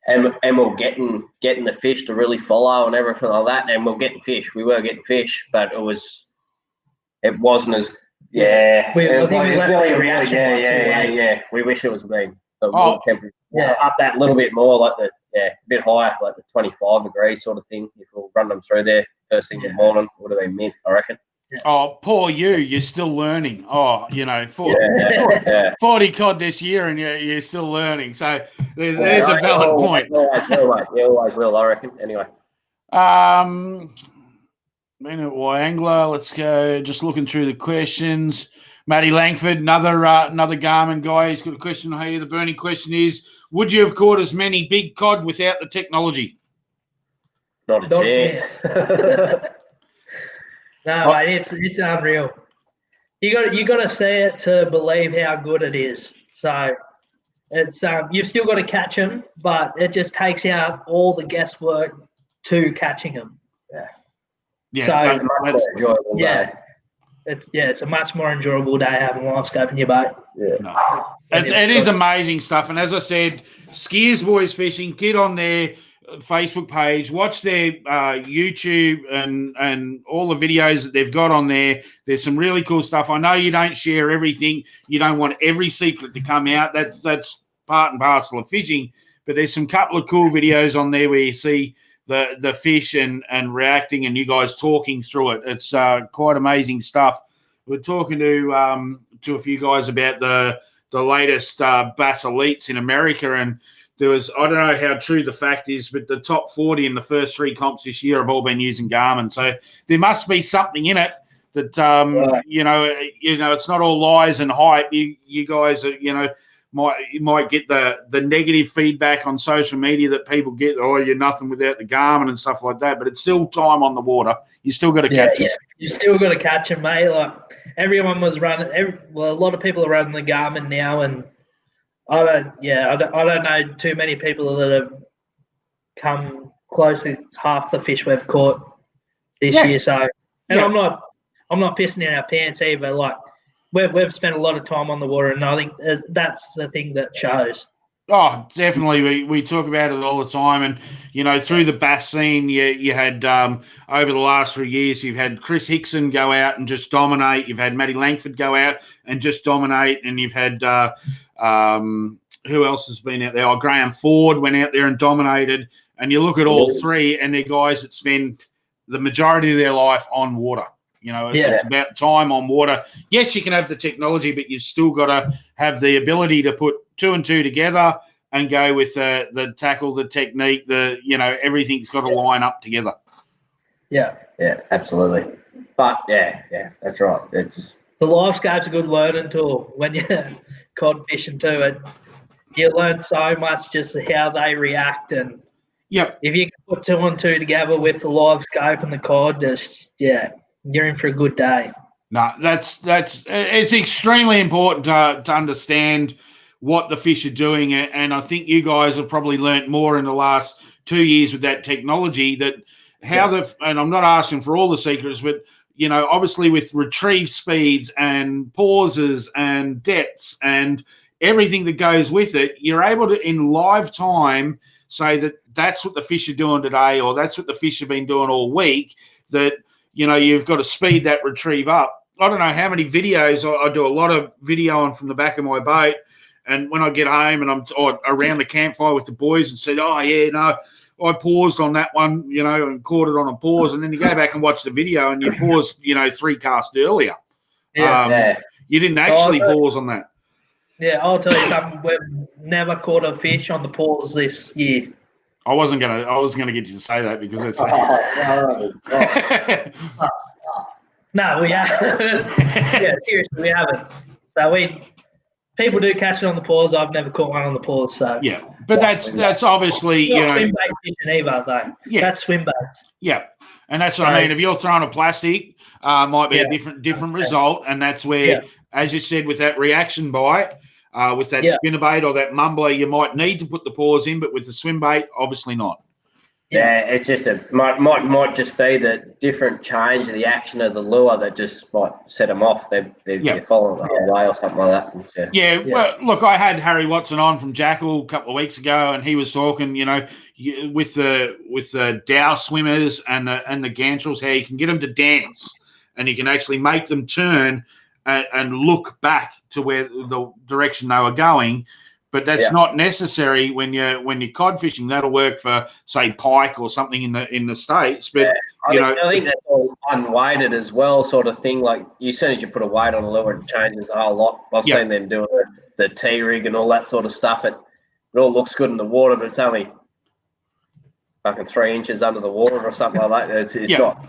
and we're getting the fish to really follow and everything like that. And we're getting fish. We were getting fish, but it wasn't as it was really a reaction. Yeah. We wish it was been the temperature up that little bit more, like a bit higher, like the 25 degrees sort of thing. If we'll run them through there first thing in the morning, would have been mint, I reckon. Yeah. Oh, poor you! You're still learning. 40 cod this year, and you're still learning. So there's a valid point. Always will, I reckon. Anyway. Minute Y Angler. Let's go. Just looking through the questions. Matty Langford, another Garmin guy. He's got a question here. The burning question is: would you have caught as many big cod without the technology? Not a chance. No, mate, it's unreal. You got to see it to believe how good it is. So it's you've still got to catch them, but it just takes out all the guesswork to catching them. Yeah. So that's enjoyable. It's a much more enjoyable day having live scope in your boat. Yeah. No. It is amazing stuff. And as I said, Skeers Boys Fishing, get on their Facebook page, watch their YouTube and all the videos that they've got on there. There's some really cool stuff. I know you don't share everything. You don't want every secret to come out. That's part and parcel of fishing. But there's some couple of cool videos on there where you see the fish and reacting and you guys talking through it. It's quite amazing stuff. We're talking to a few guys about the latest Bass Elites in America, and there was, I don't know how true the fact is, but the top 40 in the first 3 comps this year have all been using Garmin. So there must be something in it that it's not all lies and hype. You guys are, might get the negative feedback on social media that people get, you're nothing without the Garmin and stuff like that, but it's still time on the water. You still got to catch it. You still got to catch them, mate. Like everyone was running, a lot of people are running the Garmin now, and I don't know too many people that have come close to half the fish we've caught this year. So, and I'm not pissing in our pants either. Like we've spent a lot of time on the water, and I think that's the thing that shows. Oh, definitely. We talk about it all the time. And, through the bass scene, you had over the last 3 years, you've had Chris Hickson go out and just dominate. You've had Matty Langford go out and just dominate. And you've had who else has been out there? Oh, Graham Ford went out there and dominated. And you look at all three, and they're guys that spend the majority of their life on water. It's about time on water. Yes, you can have the technology, but you've still got to have the ability to put 2 and 2 together and go with the tackle, the technique, everything's got to line up together. Yeah, absolutely. But that's right. It's the live scope's a good learning tool when you're cod fishing too. You learn so much just how they react, and if you can put 2 and 2 together with the live scope and the cod, you're in for a good day. No, it's extremely important to understand what the fish are doing, and I think you guys have probably learnt more in the last 2 years with that technology. And I'm not asking for all the secrets, but obviously with retrieve speeds and pauses and depths and everything that goes with it, you're able to in live time say that that's what the fish are doing today, or that's what the fish have been doing all week. That you've got to speed that retrieve up. I don't know how many videos. I do a lot of videoing from the back of my boat, and when I get home and I'm around the campfire with the boys and said, I paused on that one, and caught it on a pause, and then you go back and watch the video and you paused, 3 casts earlier. You didn't actually pause on that. Yeah, I'll tell you something. We've never caught a fish on the pause this year. I was gonna get you to say that because it's no, we haven't. Seriously, we haven't. So people do catch it on the paws. I've never caught one on the paws, so yeah. But that's obviously swim bait fishing either, though. Yeah, that's swim bait. Yeah, and that's what I mean. If you're throwing a plastic, might be a different result, and that's where, as you said, with that reaction bite, with that spinnerbait or that mumbler, you might need to put the paws in, but with the swim bait, obviously not. Yeah, it's just might just be the different change of the action of the lure that just might set them off. They're following the whole way or something like that. Well, look, I had Harry Watson on from Jackal a couple of weeks ago, and he was talking, with the Dow swimmers and the gantrels, how you can get them to dance, and you can actually make them turn and look back to where the direction they were going. But that's not necessary when you're cod fishing. That'll work for, say, pike or something in the States. But I think that's all unweighted as well, sort of thing. Like as soon as you put a weight on a lure, it changes a whole lot. I've seen them doing the T-rig and all that sort of stuff. It all looks good in the water, but it's only fucking 3 inches under the water or something like that. It's not.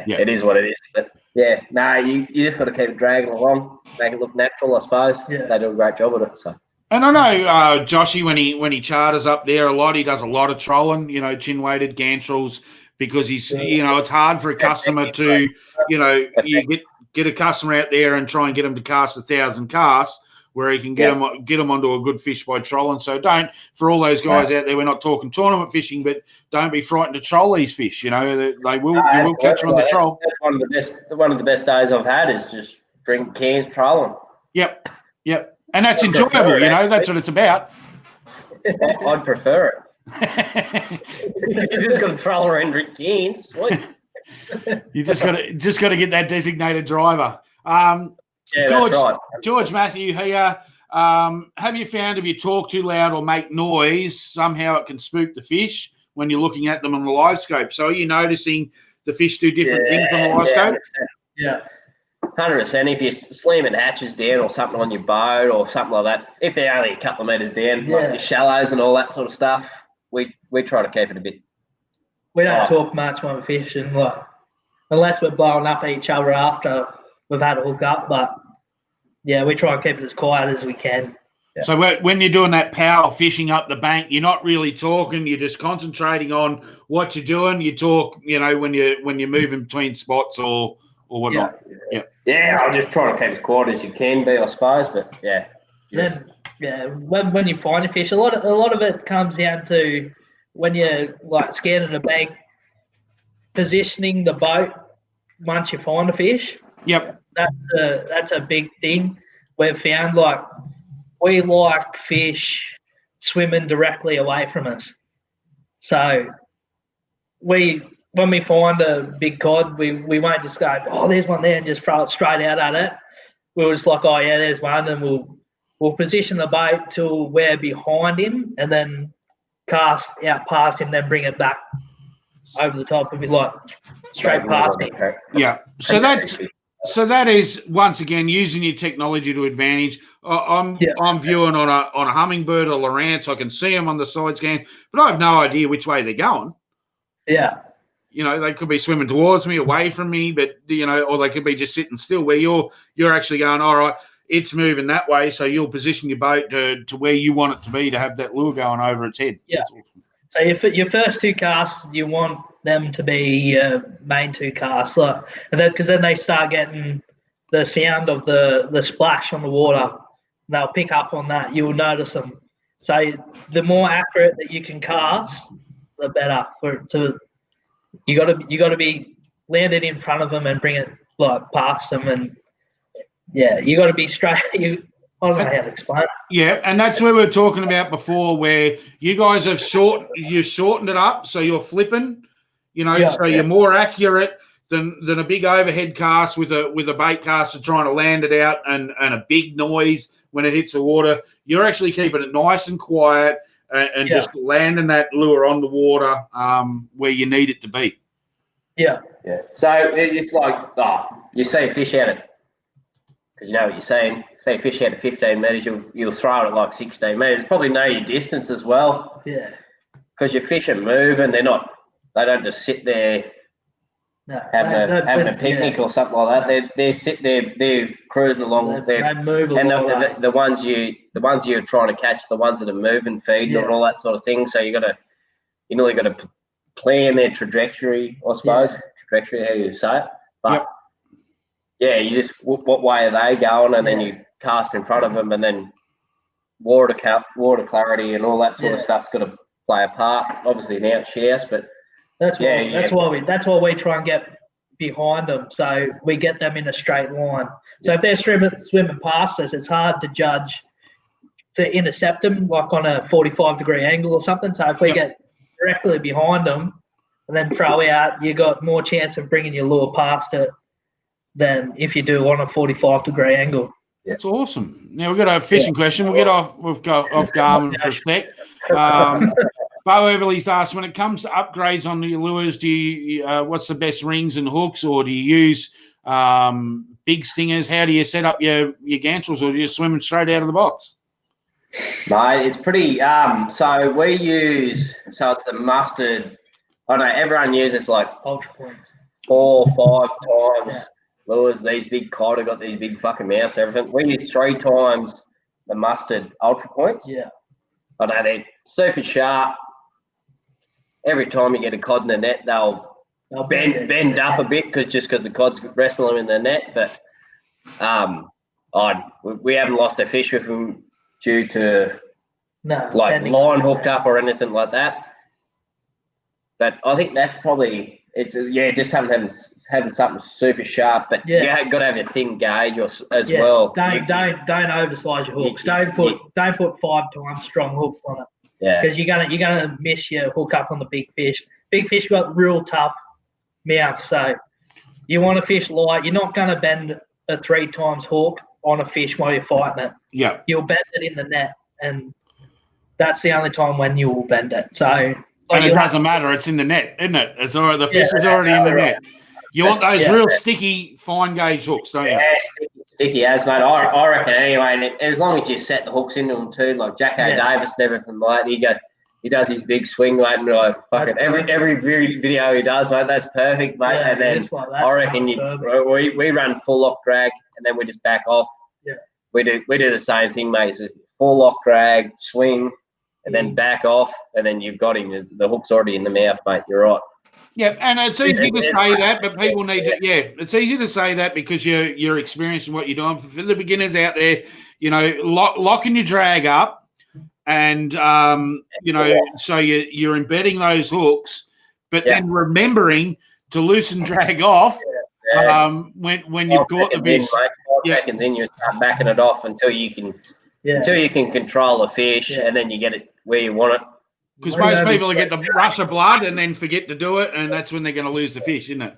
Yeah, it is what it is. But you just got to keep it dragging along, make it look natural, I suppose. Yeah. They do a great job of it. So. And I know Joshy, when he charters up there a lot, he does a lot of trolling, chin-weighted gantrels, because he's, it's hard for a customer to, you get a customer out there and try and get them to cast 1,000 casts, where he can get them onto a good fish by trolling. So for all those guys out there, we're not talking tournament fishing, but don't be frightened to troll these fish. You will catch them on the troll. That's one of the best days I've had is just drinking cans trolling. Yep. And that's enjoyable, that's what it's about. I'd prefer it. You just got to troll around and drink cans. You just got to get that designated driver. Yeah, George, that's right. George Matthew here. Have you found if you talk too loud or make noise, somehow it can spook the fish when you're looking at them on the live scope? So are you noticing the fish do different things on the live scope? Yeah, 100%. If you're slamming hatches down or something on your boat or something like that, if they're only a couple of metres down, like your shallows and all that sort of stuff, we try to keep it a bit. We don't talk much when we're fishing, unless we're blowing up at each other after we've had a hook up, but we try and keep it as quiet as we can. Yeah. So when you're doing that power fishing up the bank, you're not really talking. You're just concentrating on what you're doing. You talk, when you're moving between spots or whatnot. Yeah, I'll just try to keep as quiet as you can be, I suppose. But when you find a fish, a lot of it comes down to when you're scanning the bank, positioning the boat once you find a fish. Yep. That's a big thing. We've found we like fish swimming directly away from us. So when we find a big cod, we won't just go, oh, there's one there, and just throw it straight out at it. We're just like, oh yeah, there's one, and we'll position the boat till we're behind him, and then cast out past him, then bring it back over the top of it, straight past him. Yeah. So that is, once again, using your technology to advantage. I'm viewing on a hummingbird or Lowrance. I can see them on the side scan, but I have no idea which way they're going. Yeah. They could be swimming towards me, away from me, but or they could be just sitting still. Where you're actually going, all right, it's moving that way, so you'll position your boat to where you want it to be to have that lure going over its head. Yeah. Awesome. So your first 2 casts, you want them to be main 2 casts, because then they start getting the sound of the splash on the water. They'll pick up on that. You'll notice them. So the more accurate that you can cast, the better. You got to be landed in front of them and bring it past them, and you got to be straight. I don't know how to explain it. Yeah, and that's where we were talking about before, where you guys have shortened it up, so you're flipping, you're more accurate than a big overhead cast with a bait caster trying to land it out and a big noise when it hits the water. You're actually keeping it nice and quiet and just landing that lure on the water where you need it to be. Yeah. Yeah. So it's you see a fish out at, because you know what you're saying. Say fish out at 15 metres, you'll throw it at 16 metres. Probably know your distance as well. Yeah. Because your fish are moving, they don't just sit there having a picnic or something like that. They're cruising along. They move a lot. The ones you're trying to catch, the ones that are moving, feeding, and all that sort of thing. So you nearly got to plan their trajectory, I suppose. Yeah. Trajectory, how do you say it? But you just what way are they going, and then you cast in front of them, and then water clarity and all that sort of stuff's got to play a part. Obviously, an out chest, but that's why we try and get behind them, so we get them in a straight line. So if they're swimming past us, it's hard to judge to intercept them like on a 45-degree angle or something. So if we get directly behind them and then throw out, you got more chance of bringing your lure past it than if you do on a 45-degree angle. That's awesome. Now we've got a fishing question. We'll go off Garmin for a sec. Bo Everly's asked, when it comes to upgrades on your lures, do you what's the best rings and hooks, or do you use big stingers? How do you set up your gantrels, or do you swim straight out of the box? Mate, it's pretty. So we use. So it's the mustard. I know everyone uses like Ultra Points 4 or 5 times lures. These big cod have got these big fucking mouths. Everything. We use 3 times the mustard Ultra Points. Yeah. I know they're super sharp. Every time you get a cod in the net, they'll bend up a bit because the cod's wrestling them in the net. But we haven't lost a fish with them due to line hooked up or anything like that. But I think that's probably just having something super sharp. But you got to have a thin gauge as well. Don't oversize your hooks. Don't put 5 times strong hooks on it. Yeah, because you're gonna miss your hook up on the big fish. Big fish got real tough mouth, so you want to fish light. You're not gonna bend a 3 times hook on a fish while you're fighting it. Yeah, you'll bend it in the net, and that's the only time when you will bend it. So, and it doesn't matter. It's in the net, isn't it? It's already, the fish is already in the net. You want those real sticky, fine gauge hooks, don't you? Yeah, sticky as, mate. I reckon anyway. And as long as you set the hooks into them too, like Jacko Davis and everything like that, he does his big swing, mate, and like fucking every video he does, mate, that's perfect, mate. Yeah, and then I reckon we run full lock drag, and then we just back off. Yeah, we do the same thing, mate. So full lock drag, swing, and then back off, and then you've got him. The hook's already in the mouth, mate. You're right. Yeah, and it's easy to say that, but people need to. Yeah, it's easy to say that because you're experiencing what you're doing. For the beginners out there, locking your drag up, and so you're embedding those hooks, but then remembering to loosen drag off when you've got the fish. 5 seconds in, you start backing it off until you can control the fish, and then you get it where you want it. Because most people get the rush of blood and then forget to do it, and that's when they're going to lose the fish, isn't it?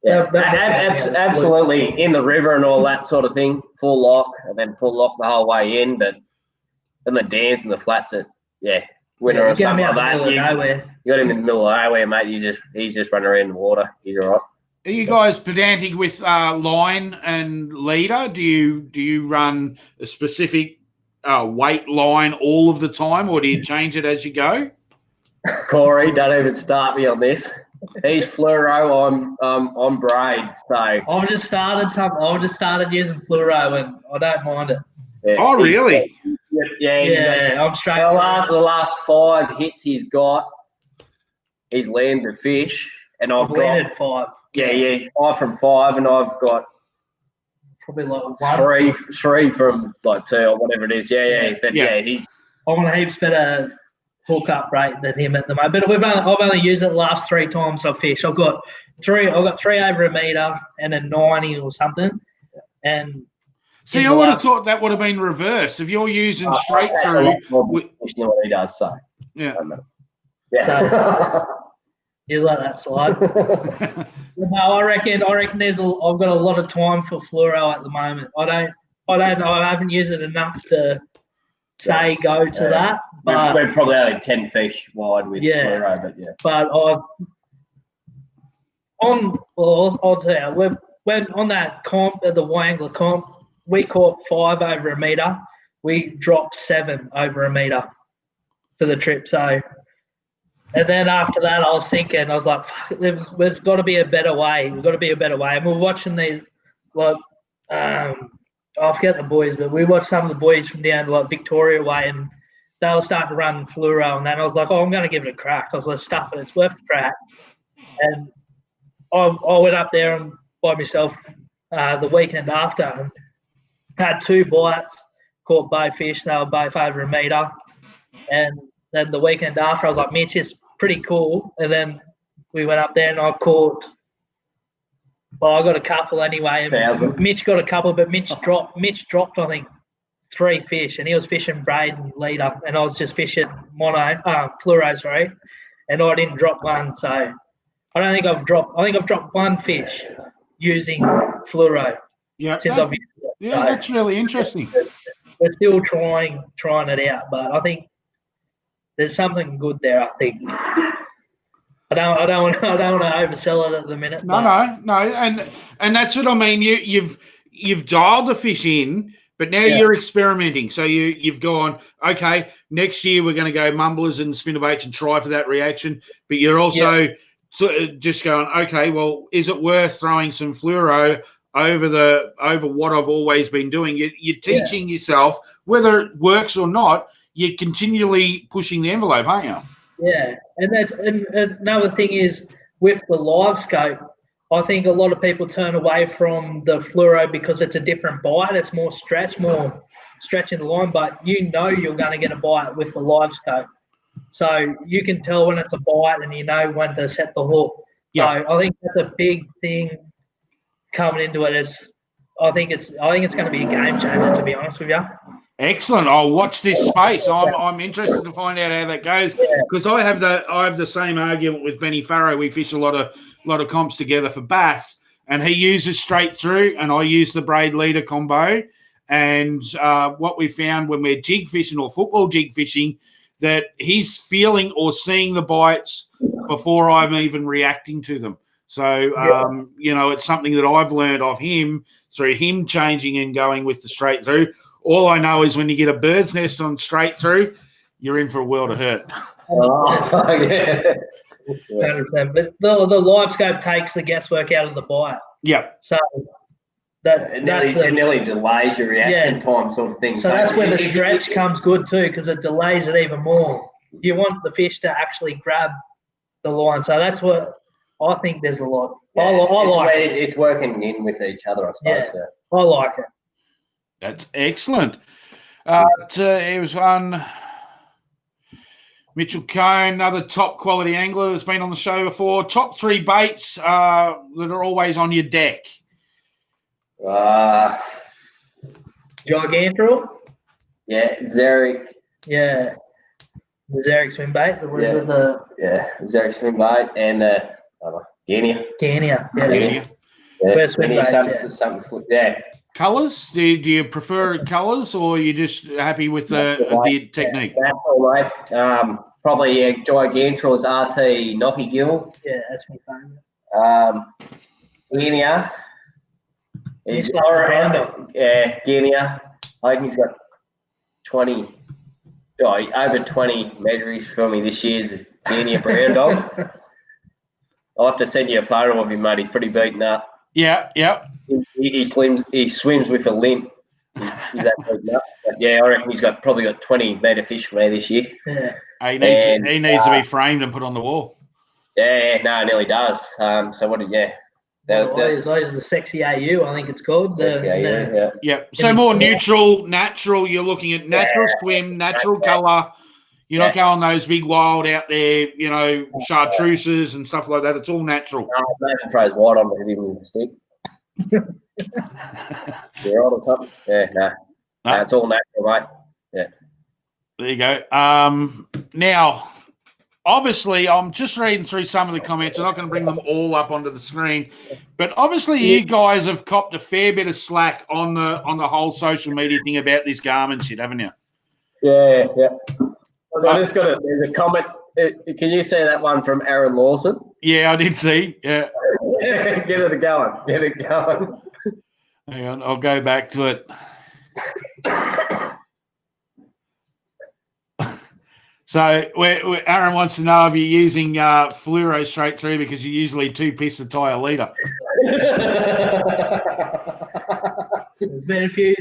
Yeah, absolutely. In the river and all that sort of thing, full lock, and then full lock the whole way in. But in the dams and the flats, winter or something like that, you got him in the middle of nowhere, mate. He's just running around in the water. He's all right. Are you guys pedantic with line and leader? Do you run a specific weight line all of the time, or do you change it as you go? Corey, don't even start me on this. He's fluoro, I'm braid. So I've just started using fluoro, and I don't mind it. Yeah, oh, really? Yeah. I'm straight. The last 5 hits he's landed a fish, and I've landed 5. Yeah, 5 from 5, and I've got probably like 3 from like 2 or whatever it is. But he's. I want a heaps better hook-up rate than him at the moment. But I've only used it the last 3 times I've fished. I've got 3 over a metre and a 90 or something. And see, I would have thought that would have been reversed. If you're using straight through. What he does, so. Yeah. So, you let that slide. No, I reckon I've got a lot of time for fluoro at the moment. I don't know. I haven't used it enough to say go to that. But we're probably only 10 fish wide with fluoro, but yeah. But I'll tell you, when on that comp, the Wangler comp, we caught 5 over a metre. We dropped 7 over a metre for the trip. So And then after that, I was thinking, I was like, fuck, there's got to be a better way. We've got to be a better way. And we're watching these, like, I forget the boys, but we watched some of the boys from down like Victoria way, and they were starting to run fluoro. And then I was like, oh, I'm going to give it a crack. I was like, stuff it. It's worth a crack. And I went up there and by myself the weekend after and had 2 bites, caught both fish. They were both over 1 metre. And then the weekend after, I was like, Mitch is pretty cool. And then we went up there and I caught, well, I got a couple anyway. Mitch got a couple, but Mitch dropped, I think, 3 fish. And he was fishing braid and leader. And I was just fishing fluoro, sorry. And I didn't drop one. So I think I've dropped 1 fish using fluoro. Yeah, since I've used it. Yeah, so that's really interesting. We're still trying it out, but I think there's something good there. I think I don't want to oversell it at the minute. No, and that's what I mean. You've dialed the fish in, but now you're experimenting. So you've gone, okay, next year we're going to go mumblers and spinnerbaits and try for that reaction. But you're also just going, okay, well, is it worth throwing some fluoro over what I've always been doing? You're teaching yourself, whether it works or not. You're continually pushing the envelope, aren't you? Yeah, and another thing is with the live scope, I think a lot of people turn away from the fluoro because it's a different bite. It's more stretching the line, but you're going to get a bite with the live scope. So you can tell when it's a bite and you know when to set the hook. Yeah. So I think that's a big thing coming into it. I think it's going to be a game changer, to be honest with you. Excellent. I'll watch this space. I'm interested to find out how that goes because I have the same argument with Benny Farrow. We fish a lot of comps together for bass, and he uses straight through, and I use the braid leader combo. And what we found when we're jig fishing or football jig fishing, that he's feeling or seeing the bites before I'm even reacting to them. So it's something that I've learned of him through him changing and going with the straight through. All I know is when you get a bird's nest on straight through, you're in for a world of hurt. Oh, yeah. 100%. But the live scope takes the guesswork out of the bite. Yeah. So it nearly delays your reaction time sort of thing. So that's where the stretch comes good too, because it delays it even more. You want the fish to actually grab the line. So that's what I think there's a lot. Yeah, I like it. It's working in with each other, I suppose. Yeah. I like it. That's excellent. It was one. Mitchell Cone, another top quality angler, has been on the show before. Top 3 baits that are always on your deck. Gigantorel. Yeah, Xeric. Yeah, the Xeric swim bait. Xeric swim bait and Genia. Yeah. Something. Yeah. Colours? Do you prefer colours, or are you just happy with the technique? Natural, mate. Probably Gigantorel's RT Knocky Gill. Yeah, that's my favourite. Genia. He's got Genia. I think he's got 20. Over 20 measures for me this year's Genia brown dog. I'll have to send you a photo of him, mate. He's pretty beaten up. Yeah. He swims with a limp. He's that beaten up. But I reckon he's probably got 20 metre fish for me this year. Yeah. He needs to be framed and put on the wall. Yeah, no, it nearly does. He's the sexy AU, I think it's called. Sexy AU, yeah. So more neutral. You're looking at natural swim, natural colour. You're not going those big wild out there, chartreuses and stuff like that. It's all natural. No, Nathan throws white on but even with the stick. You're on or something? Yeah, no, it's all natural, mate. Yeah. There you go. Now, obviously, I'm just reading through some of the comments. I'm not going to bring them all up onto the screen, but obviously, you guys have copped a fair bit of slack on the whole social media thing about this Garmin shit, haven't you? Yeah. I just got there's a comment. Can you see that one from Aaron Lawson? Yeah, I did see. Yeah. Get it going. Hang on, I'll go back to it. So Aaron wants to know if you're using fluoro straight through because you usually 2 piss to tie a litre. There's been a few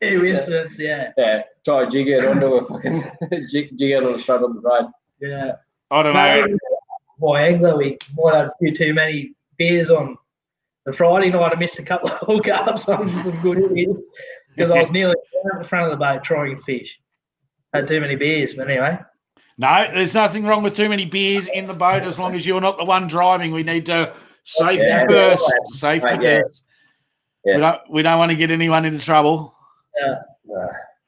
incidents, yeah. Yeah, try to jig it onto a fucking jig it on a straight on the road. Yeah. I don't know. Boy, Angler, we might have a few too many beers on the Friday night. I missed a couple of hookups on some good beers because I was nearly down at the front of the boat trying to fish. Had too many beers, but anyway. No, there's nothing wrong with too many beers in the boat as long as you're not the one driving. We need to safety first. Safety first. Yeah. We don't want to get anyone into trouble. Yeah.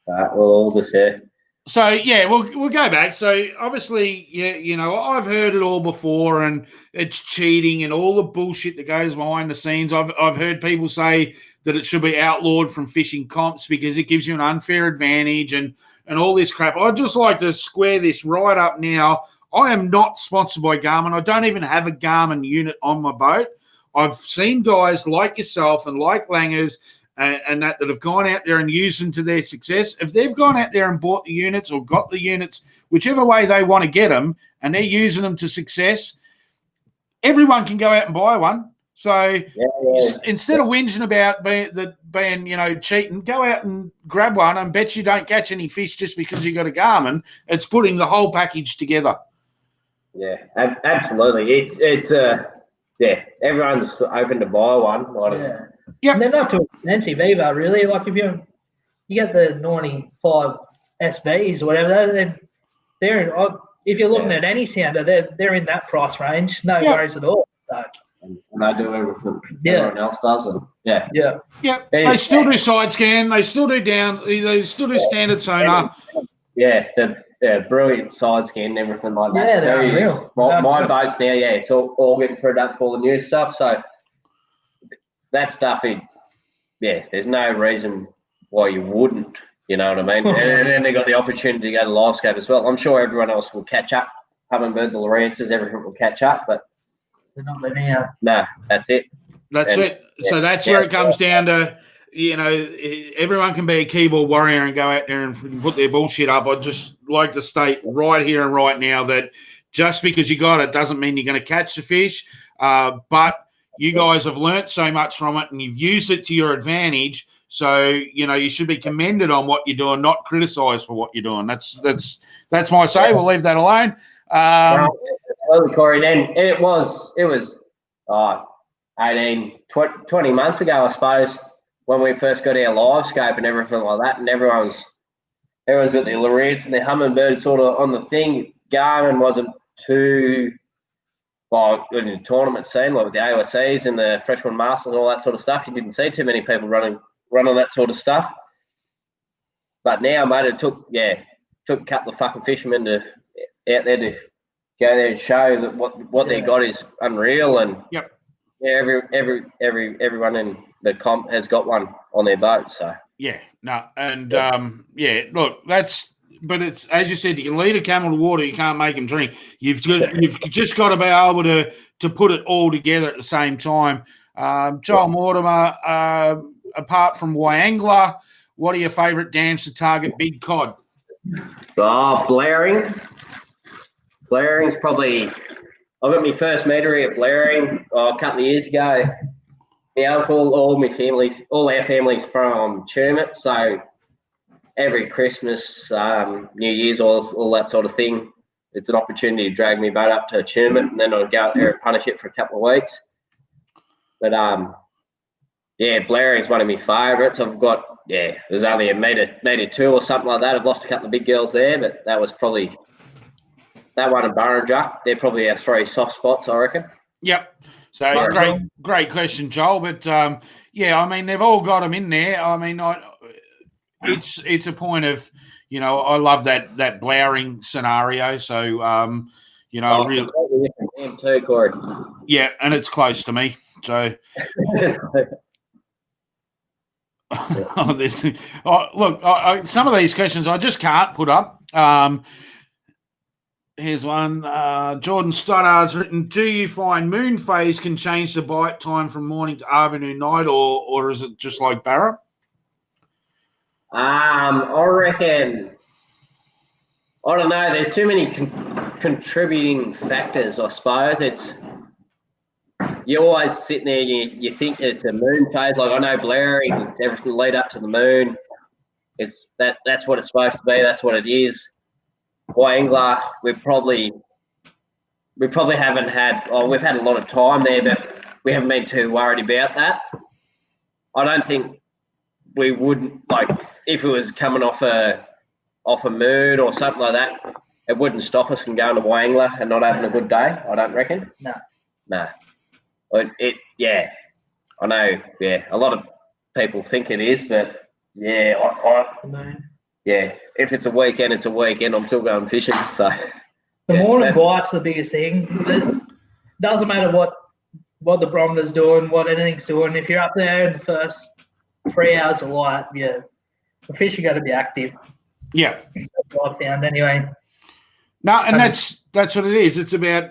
We'll all just So yeah, we'll go back. So obviously, you know, I've heard it all before, and it's cheating and all the bullshit that goes behind the scenes. I've heard people say that it should be outlawed from fishing comps because it gives you an unfair advantage and all this crap. I'd just like to square this right up now. I am not sponsored by Garmin. I don't even have a Garmin unit on my boat. I've seen guys like yourself and like Langers and that have gone out there and used them to their success. If they've gone out there and bought the units or got the units, whichever way they want to get them, and they're using them to success, everyone can go out and buy one. So instead of whinging about being, you know, cheating, go out and grab one and bet you don't catch any fish just because you got a Garmin. It's putting the whole package together. Yeah, absolutely. It's everyone's open to buy one. Yeah, and they're not too expensive either, really. Like if you get the 95 SBs or whatever, they're if you're looking at any sounder, they're in that price range. No worries at all. So. And they do everything everyone else does, and They still do side scan. They still do They still do standard sonar. Yeah, they're brilliant side scan and everything like that. Yeah, they're unreal. My boats now, it's all getting fed up for all the new stuff. So that stuff, there's no reason why you wouldn't. You know what I mean? And then they got the opportunity to go to Livescope as well. I'm sure everyone else will catch up. Humminbird, the Lawrences, everything will catch up, but they're not letting out. No, that's it. That's it. So that's where it comes down to, you know, everyone can be a keyboard warrior and go out there and put their bullshit up. I'd just like to state right here and right now that just because you got it doesn't mean you're going to catch the fish. But you guys have learnt so much from it and you've used it to your advantage. So, you know, you should be commended on what you're doing, not criticised for what you're doing. That's my say. We'll leave that alone. Corey, and it was 18, 20 months ago, I suppose, when we first got our Livescope and everything like that, and everyone's got their Lawrence and their Humminbird sort of on the thing. Garmin wasn't too in the tournament scene, like with the AOSCs and the Freshman Masters and all that sort of stuff. You didn't see too many people running that sort of stuff. But now, mate, it took a couple of fucking fishermen out there to go there and show that what they got is unreal, and everyone in the comp has got one on their boat. So look, but it's as you said, you can lead a camel to water, you can't make him drink. You've just got to be able to put it all together at the same time. Joel Mortimer, apart from Wyangler, what are your favourite dams to target big cod? Blaring. Blaring's probably. I got my first metery at Blaring a couple of years ago. My uncle, all our families from Chermit, so every Christmas, New Year's, all that sort of thing, it's an opportunity to drag me boat up to Chermit, and then I'll go out there and punish it for a couple of weeks. But Blaring's one of my favourites. I've got there's only a metre 2 or something like that. I've lost a couple of big girls there, but that was probably. That one and Burrinjuck, they're probably our 3 soft spots, I reckon. Yep. So great question, Joel. But I mean, they've all got them in there. I mean, it's a point of, you know, I love that Blowering scenario. So really, too, Corey. Yeah, and it's close to me. So. Some of these questions I just can't put up. Here's one. Jordan Stoddard's written, do you find moon phase can change the bite time from morning to afternoon night, or is it just like Barra? I reckon I don't know. There's too many contributing factors, I suppose. You're always sitting there, you think it's a moon phase. Like I know Blairing, it's everything lead up to the moon. That's what it's supposed to be. That's what it is. Wyangler, we probably haven't had. Oh, we've had a lot of time there, but we haven't been too worried about that. I don't think we wouldn't like if it was coming off a moon or something like that. It wouldn't stop us from going to Wyangler and not having a good day. I don't reckon. No. Yeah. I know. Yeah, a lot of people think it is, but yeah, yeah. If it's a weekend, it's a weekend. I'm still going fishing. So the morning bite's the biggest thing. It doesn't matter what the barometer's doing, what anything's doing. If you're up there in the first 3 hours of light, yeah, the fish are going to be active. Yeah, that's what I found anyway. No, and that's what it is. It's about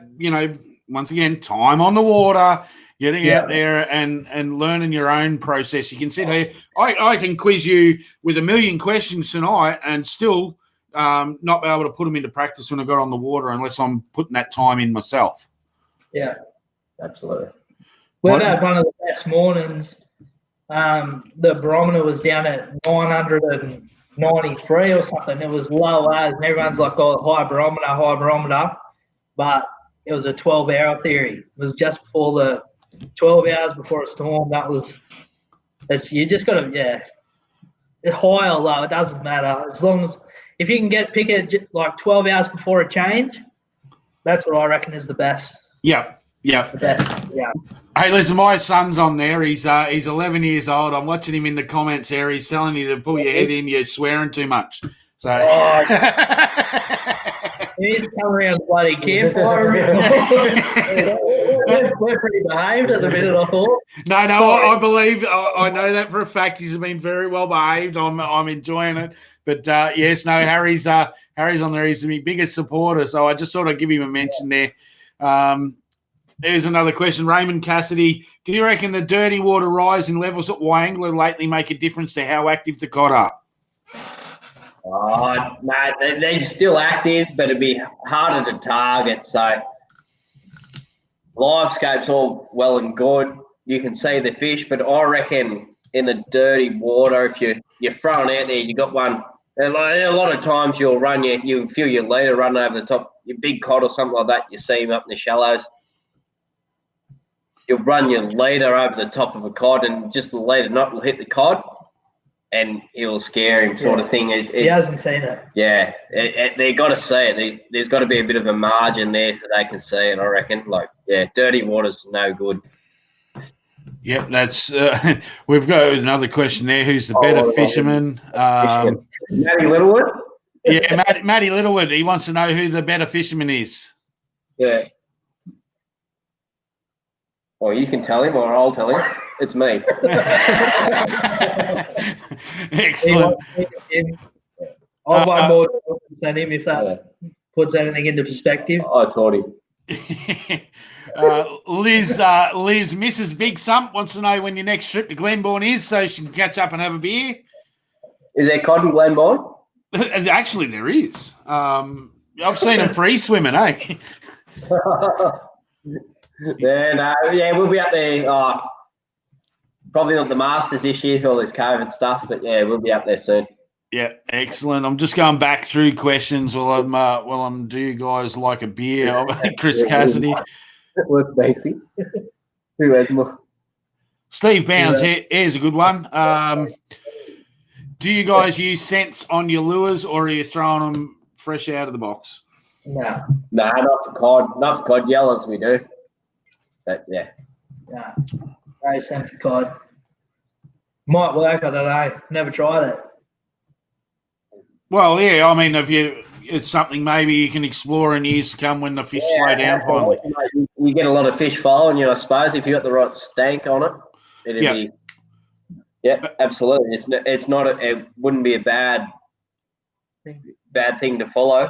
once again time on the water, getting out there and learning your own process. You can sit here. I can quiz you with a million questions tonight and still not be able to put them into practice when I got on the water unless I'm putting that time in myself. Yeah, absolutely. We had one of the best mornings. The barometer was down at 993 or something. It was low as, and everyone's like, "Oh, high barometer," but it was a 12-hour theory. It was just before the 12 hours before a storm. You just got to high or low. It doesn't matter as long as if you can pick it like 12 hours before a change. That's what I reckon is the best. Yeah. The best. Yeah. Hey, listen, my son's on there. He's 11 years old. I'm watching him in the comments there. He's telling you to pull your head in. You're swearing too much. So he's come around the bloody campfire. We're pretty behaved at the minute, I thought. No, I believe I know that for a fact. He's been very well behaved. I'm enjoying it. But yes, no, Harry's on there. He's my biggest supporter. So I just thought I'd give him a mention there. There's another question. Raymond Cassidy, do you reckon the dirty water rise in levels at Wyangler lately make a difference to how active the cod are? Oh, no, they're still active, but it'd be harder to target. So live scope's all well and good. You can see the fish, but I reckon in the dirty water, if you're throwing out there, you got one. A lot of times you'll you feel your leader run over the top, your big cod or something like that. You see him up in the shallows. You'll run your leader over the top of a cod, and just the leader knot will hit the cod, and it'll scare him, sort of thing. He hasn't seen it. Yeah, they got to see it. There's got to be a bit of a margin there so they can see it. I reckon. Dirty water's no good. Yep, that's. We've got another question there. Who's the better fisherman? Matty Littlewood. Yeah, Matty Littlewood. He wants to know who the better fisherman is. Yeah. Or you can tell him, or I'll tell him. It's me. Excellent. I'll buy more than him if that puts anything into perspective. I taught him. Liz, Mrs. Big Sump wants to know when your next trip to Glenbourne is so she can catch up and have a beer. Is there cod in Glenbourne? Actually, there is. I've seen them free swimming, eh? We'll be up there. Probably not the Masters this year for all this COVID stuff, but yeah, we'll be up there soon. Yeah, excellent. I'm just going back through questions while I'm do you guys like a beer? Chris Cassidy. Worth basic. Who has more? Steve Bounds, here's a good one. Do you guys use scents on your lures, or are you throwing them fresh out of the box? No, not for cod. Not for cod. Yellows we do. But yeah. No. No scent for cod. Might work, I don't know. Never tried it. Well, yeah, I mean, it's something maybe you can explore in years to come when the fish slow down finally. You get a lot of fish following you, I suppose, if you got the right stank on it. It'd be. Yeah, absolutely. It wouldn't be a bad thing to follow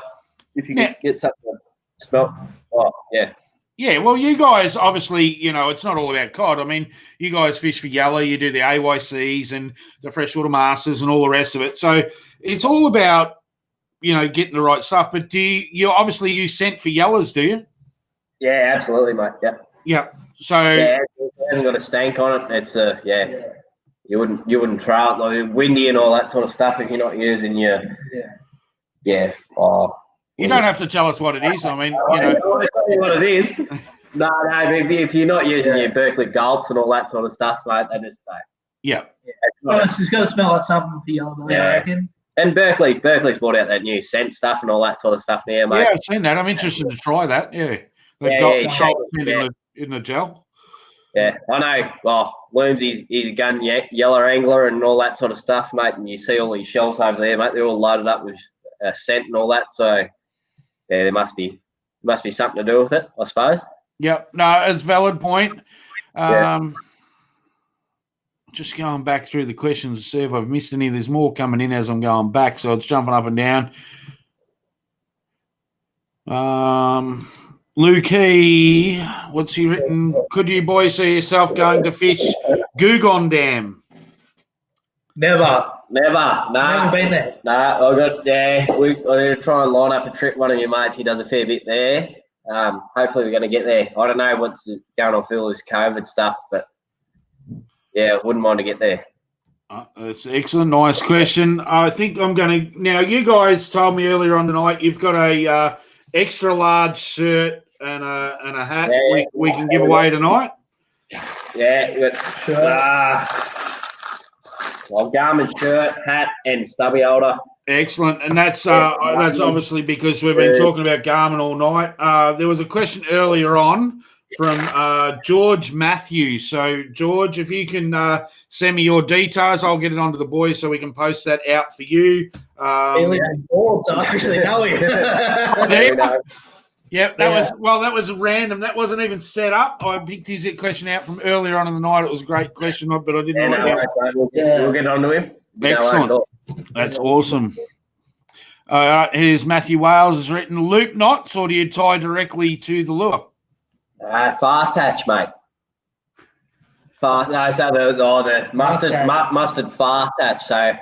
if you could get something to smell. Oh, yeah. Yeah, well, you guys, obviously, it's not all about cod. I mean, you guys fish for yellow, you do the AYCs and the freshwater masters and all the rest of it. So it's all about getting the right stuff. But do you obviously use scent for yellers, do you? Yeah, absolutely, mate. Yeah. Yeah. So it hasn't got a stank on it. It's you wouldn't throw it like windy and all that sort of stuff if you're not using your you don't have to tell us what it is. I mean, what it is. No, if you're not using your Berkeley Gulps and all that sort of stuff, mate, they just don't. Yeah. It's got to smell like something for yellow belly, I reckon. And Berkeley's brought out that new scent stuff and all that sort of stuff now, mate. Yeah, I've seen that. I'm interested to try that. Yeah. In the gel. Yeah, I know. Well, Looms, he's a gun yeller angler and all that sort of stuff, mate. And you see all these shells over there, mate. They're all loaded up with scent and all that. So, yeah, there must be something to do with it, I suppose. Yep. No, it's a valid point. Just going back through the questions to see if I've missed any. There's more coming in as I'm going back, so it's jumping up and down. Lukey, what's he written? Could you boys see yourself going to fish Googon Dam? Never. No. Never been there. No, we're going to try and line up a trip. One of your mates, he does a fair bit there. Hopefully we're going to get there. I don't know what's going on with all this COVID stuff, but yeah, wouldn't mind to get there. That's excellent. Nice question. I think I'm going to... Now, you guys told me earlier on tonight you've got a extra large shirt and a hat we can give away tonight. Yeah, we got Garmin shirt, hat, and stubby holder. Excellent, and that's obviously because we've been talking about Garmin all night. There was a question earlier on from George Matthews. So, George, if you can send me your details, I'll get it onto the boys so we can post that out for you. He lives in Forbes, I actually know him. That was random. That wasn't even set up. I picked his question out from earlier on in the night. It was a great question, but I didn't know. We'll get onto him. Excellent. That's awesome. All right, here's Matthew Wales has written, loop knots, or do you tie directly to the lure? Fast hatch, mate. The mustard fast hatch. So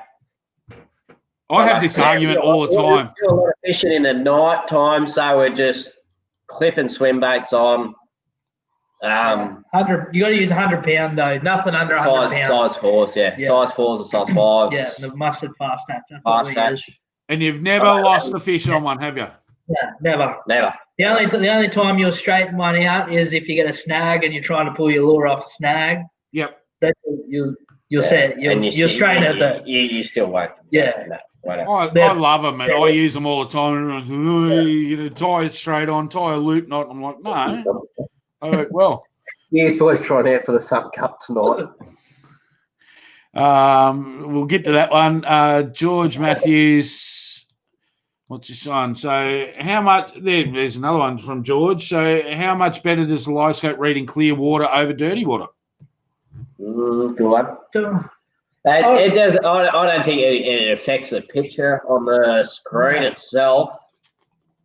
I have this argument all the time. We do a lot of fishing in the night time, so we're just clipping swim baits on. 100. You got to use 100 pound though. Nothing under 100 pound. Size 4s, yeah. Size 4s or size 5s. Yeah, the mustard fast hatch. Fast hatch. And you've never lost the fish on one, have you? Yeah, never. The only time you'll straighten one out is if you get a snag and you're trying to pull your lure off a snag. Yep. That's you'll set. You'll straighten it, but you still won't. Yeah. I love them, and I use them all the time. Tie it straight on, tie a loop knot. I'm like, no. Well. Skeers Boys trying out for the Sub Cup tonight. We'll get to that one. George Matthews, what's his son? So how much, there's another one from George. So how much better does the live scope read in clear water over dirty water? Good one. It does. I don't think it affects the picture on the screen itself,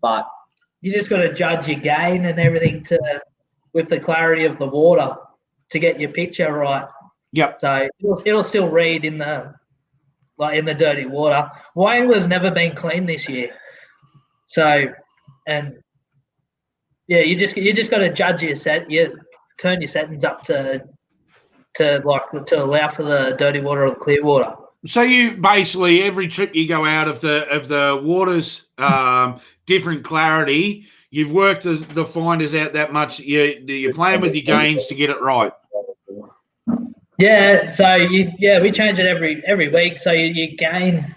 but you just got to judge your gain and everything with the clarity of the water to get your picture right. Yep. So it'll still read in the dirty water. Wangler's never been clean this year. So, and yeah, you just got to judge your set. You turn your settings up to allow for the dirty water or the clear water. So you basically every trip you go out of the water's different clarity. You've worked the finders out that much. You're playing with your gains to get it right. Yeah. So we change it every week. So you gain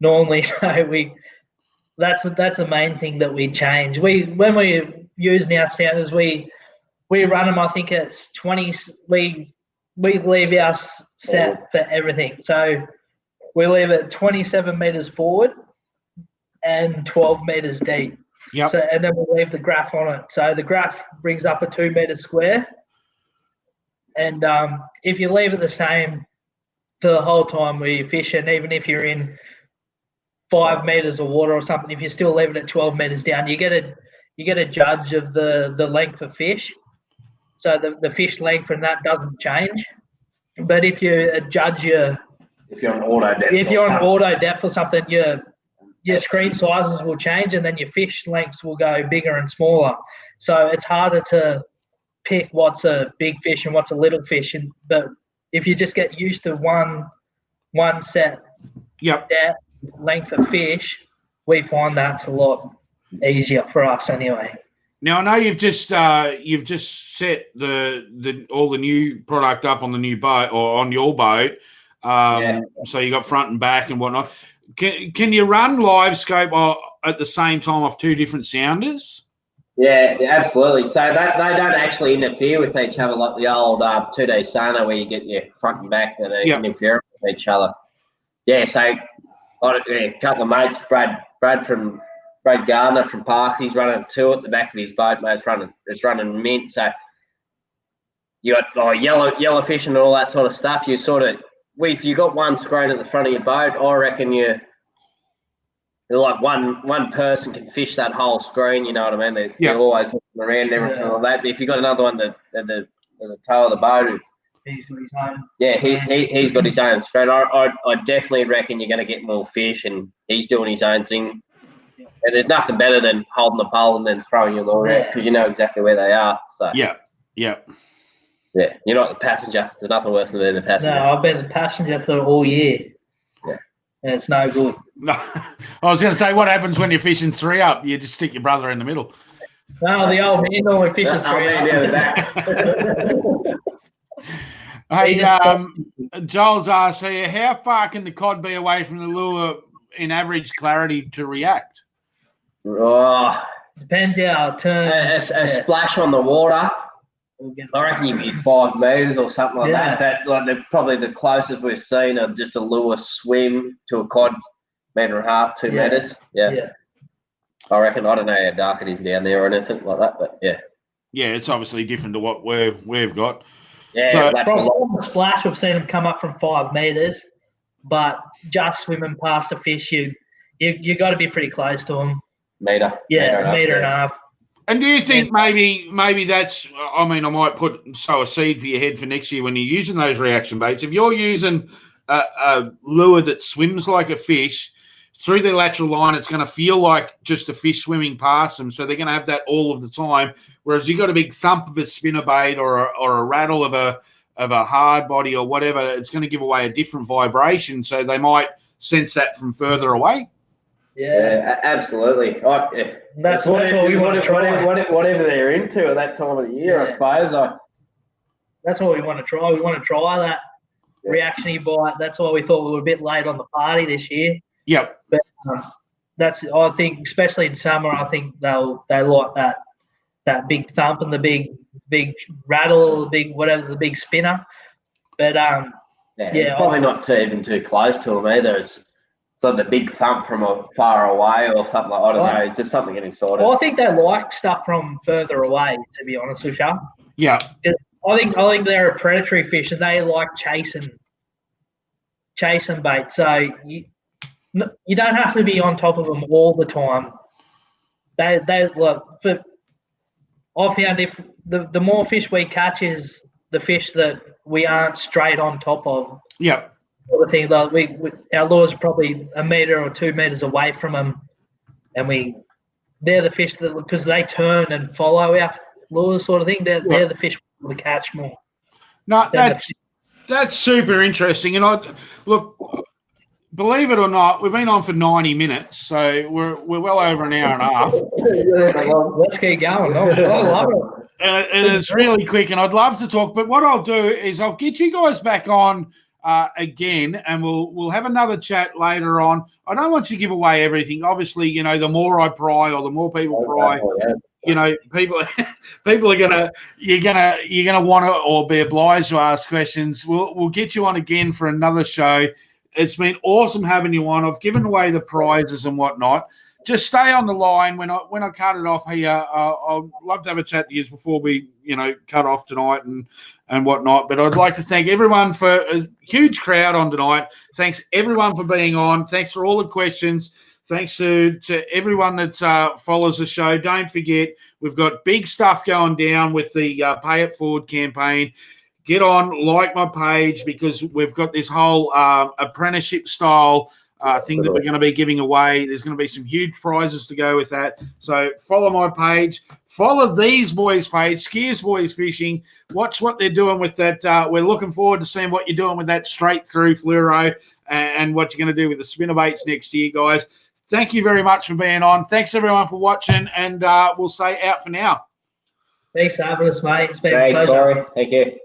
normally. So that's the main thing that we change. When we're using our sounders, we run them. I think it's 20. We leave our set for everything. So we leave it 27 meters forward and 12 meters deep. Yep. So, and then we leave the graph on it. So the graph brings up a 2 meter square. And if you leave it the same for the whole time where you fish, and even if you're in 5 meters of water or something, if you still leave it at 12 meters down, you get a judge of the length of fish. So the fish length from that doesn't change. But if you judge if you're on auto depth or something, your screen sizes will change, and then your fish lengths will go bigger and smaller. So it's harder to pick what's a big fish and what's a little fish. But if you just get used to one set depth, length of fish, we find that's a lot easier for us anyway. Now I know you've just set the all the new product up on the new boat or on your boat. So you got front and back and whatnot. Can you run live scope at the same time off two different sounders? Yeah, absolutely. So they don't actually interfere with each other like the old 2D sonar where you get your front and back that they interfere with each other. Yeah, so a couple of mates, Brad Gardner from Parks, he's running two at the back of his boat, mate. It's running mint. So you got yellow fish and all that sort of stuff. You sort of, if you got one screen at the front of your boat, I reckon you're like one person can fish that whole screen. You know what I mean? They're always looking around and everything like that. But if you got another one at the toe of the boat, he's got his own. Yeah, he's got his own screen. I definitely reckon you're going to get more fish, and he's doing his own thing. And there's nothing better than holding the pole and then throwing your lure out because you know exactly where they are. So yeah, you're not the passenger. There's nothing worse than being the passenger. No, I've been the passenger for all year. Yeah, and it's no good. No, I was going to say, what happens when you're fishing three up? You just stick your brother in the middle. No, the old man normally fishes three up. Hey, Joel's asked here, how far can the cod be away from the lure in average clarity to react? Oh, depends how it turns. A splash on the water, I reckon you'd be 5 metres or something like that. But probably the closest we've seen are just a lure swim to a cod, 1.5 2 metres. Yeah. I reckon, I don't know how dark it is down there or anything like that, but yeah. Yeah, it's obviously different to what we've got. Yeah, so from the splash, we've seen them come up from 5 metres, but just swimming past a fish, you got to be pretty close to them. Metre. Yeah, metre and a half. And do you think maybe that's, I mean, I might sow a seed for your head for next year when you're using those reaction baits. If you're using a lure that swims like a fish, through the lateral line, it's going to feel like just a fish swimming past them. So they're going to have that all of the time. Whereas you got a big thump of a spinnerbait or a rattle of a hard body or whatever, it's going to give away a different vibration. So they might sense that from further away. Yeah, absolutely. That's what we want to try. Whatever they're into at that time of the year, I suppose. That's what we want to try. We want to try that reactiony bite. That's why we thought we were a bit late on the party this year. Yep. But I think, especially in summer, I think they like that big thump and the big rattle, the big spinner. But it's probably not even too close to them either. It's like the big thump from far away or something like, I don't know, it's just something getting sorted. Well, I think they like stuff from further away, to be honest with you. Yeah. I think they're a predatory fish and they like chasing bait. So you don't have to be on top of them all the time. They look. I found if the more fish we catch is the fish that we aren't straight on top of. Yeah. Sort of thing. Like our lures are probably 1 metre or 2 metres away from them, and they're the fish that, because they turn and follow our lures, sort of thing. They're the fish we want to catch more. No, that's super interesting. And look, believe it or not, we've been on for 90 minutes, so we're well over an hour and a half. Let's keep going. I love it. And it's really quick, and I'd love to talk. But what I'll do is I'll get you guys back on again, and we'll have another chat later on. I don't want you to give away everything. Obviously, the more I pry or the more people pry, people are you're gonna want to or be obliged to ask questions. We'll get you on again for another show. It's been awesome having you on. I've given away the prizes and whatnot. Just stay on the line when I cut it off here. I'd love to have a chat to you before we, cut off tonight and whatnot. But I'd like to thank everyone for a huge crowd on tonight. Thanks everyone for being on. Thanks for all the questions. Thanks to everyone that follows the show. Don't forget, we've got big stuff going down with the Pay It Forward campaign. Get on, like my page, because we've got this whole apprenticeship style thing that we're going to be giving away. There's going to be some huge prizes to go with that. So follow my page. Follow these boys' page, Skeers Boys Fishing. Watch what they're doing with that. We're looking forward to seeing what you're doing with that straight through fluoro and what you're going to do with the spinnerbaits next year, guys. Thank you very much for being on. Thanks, everyone, for watching, and we'll say out for now. Thanks for having us, mate. It's been a Thanks, pleasure. Corey. Thank you.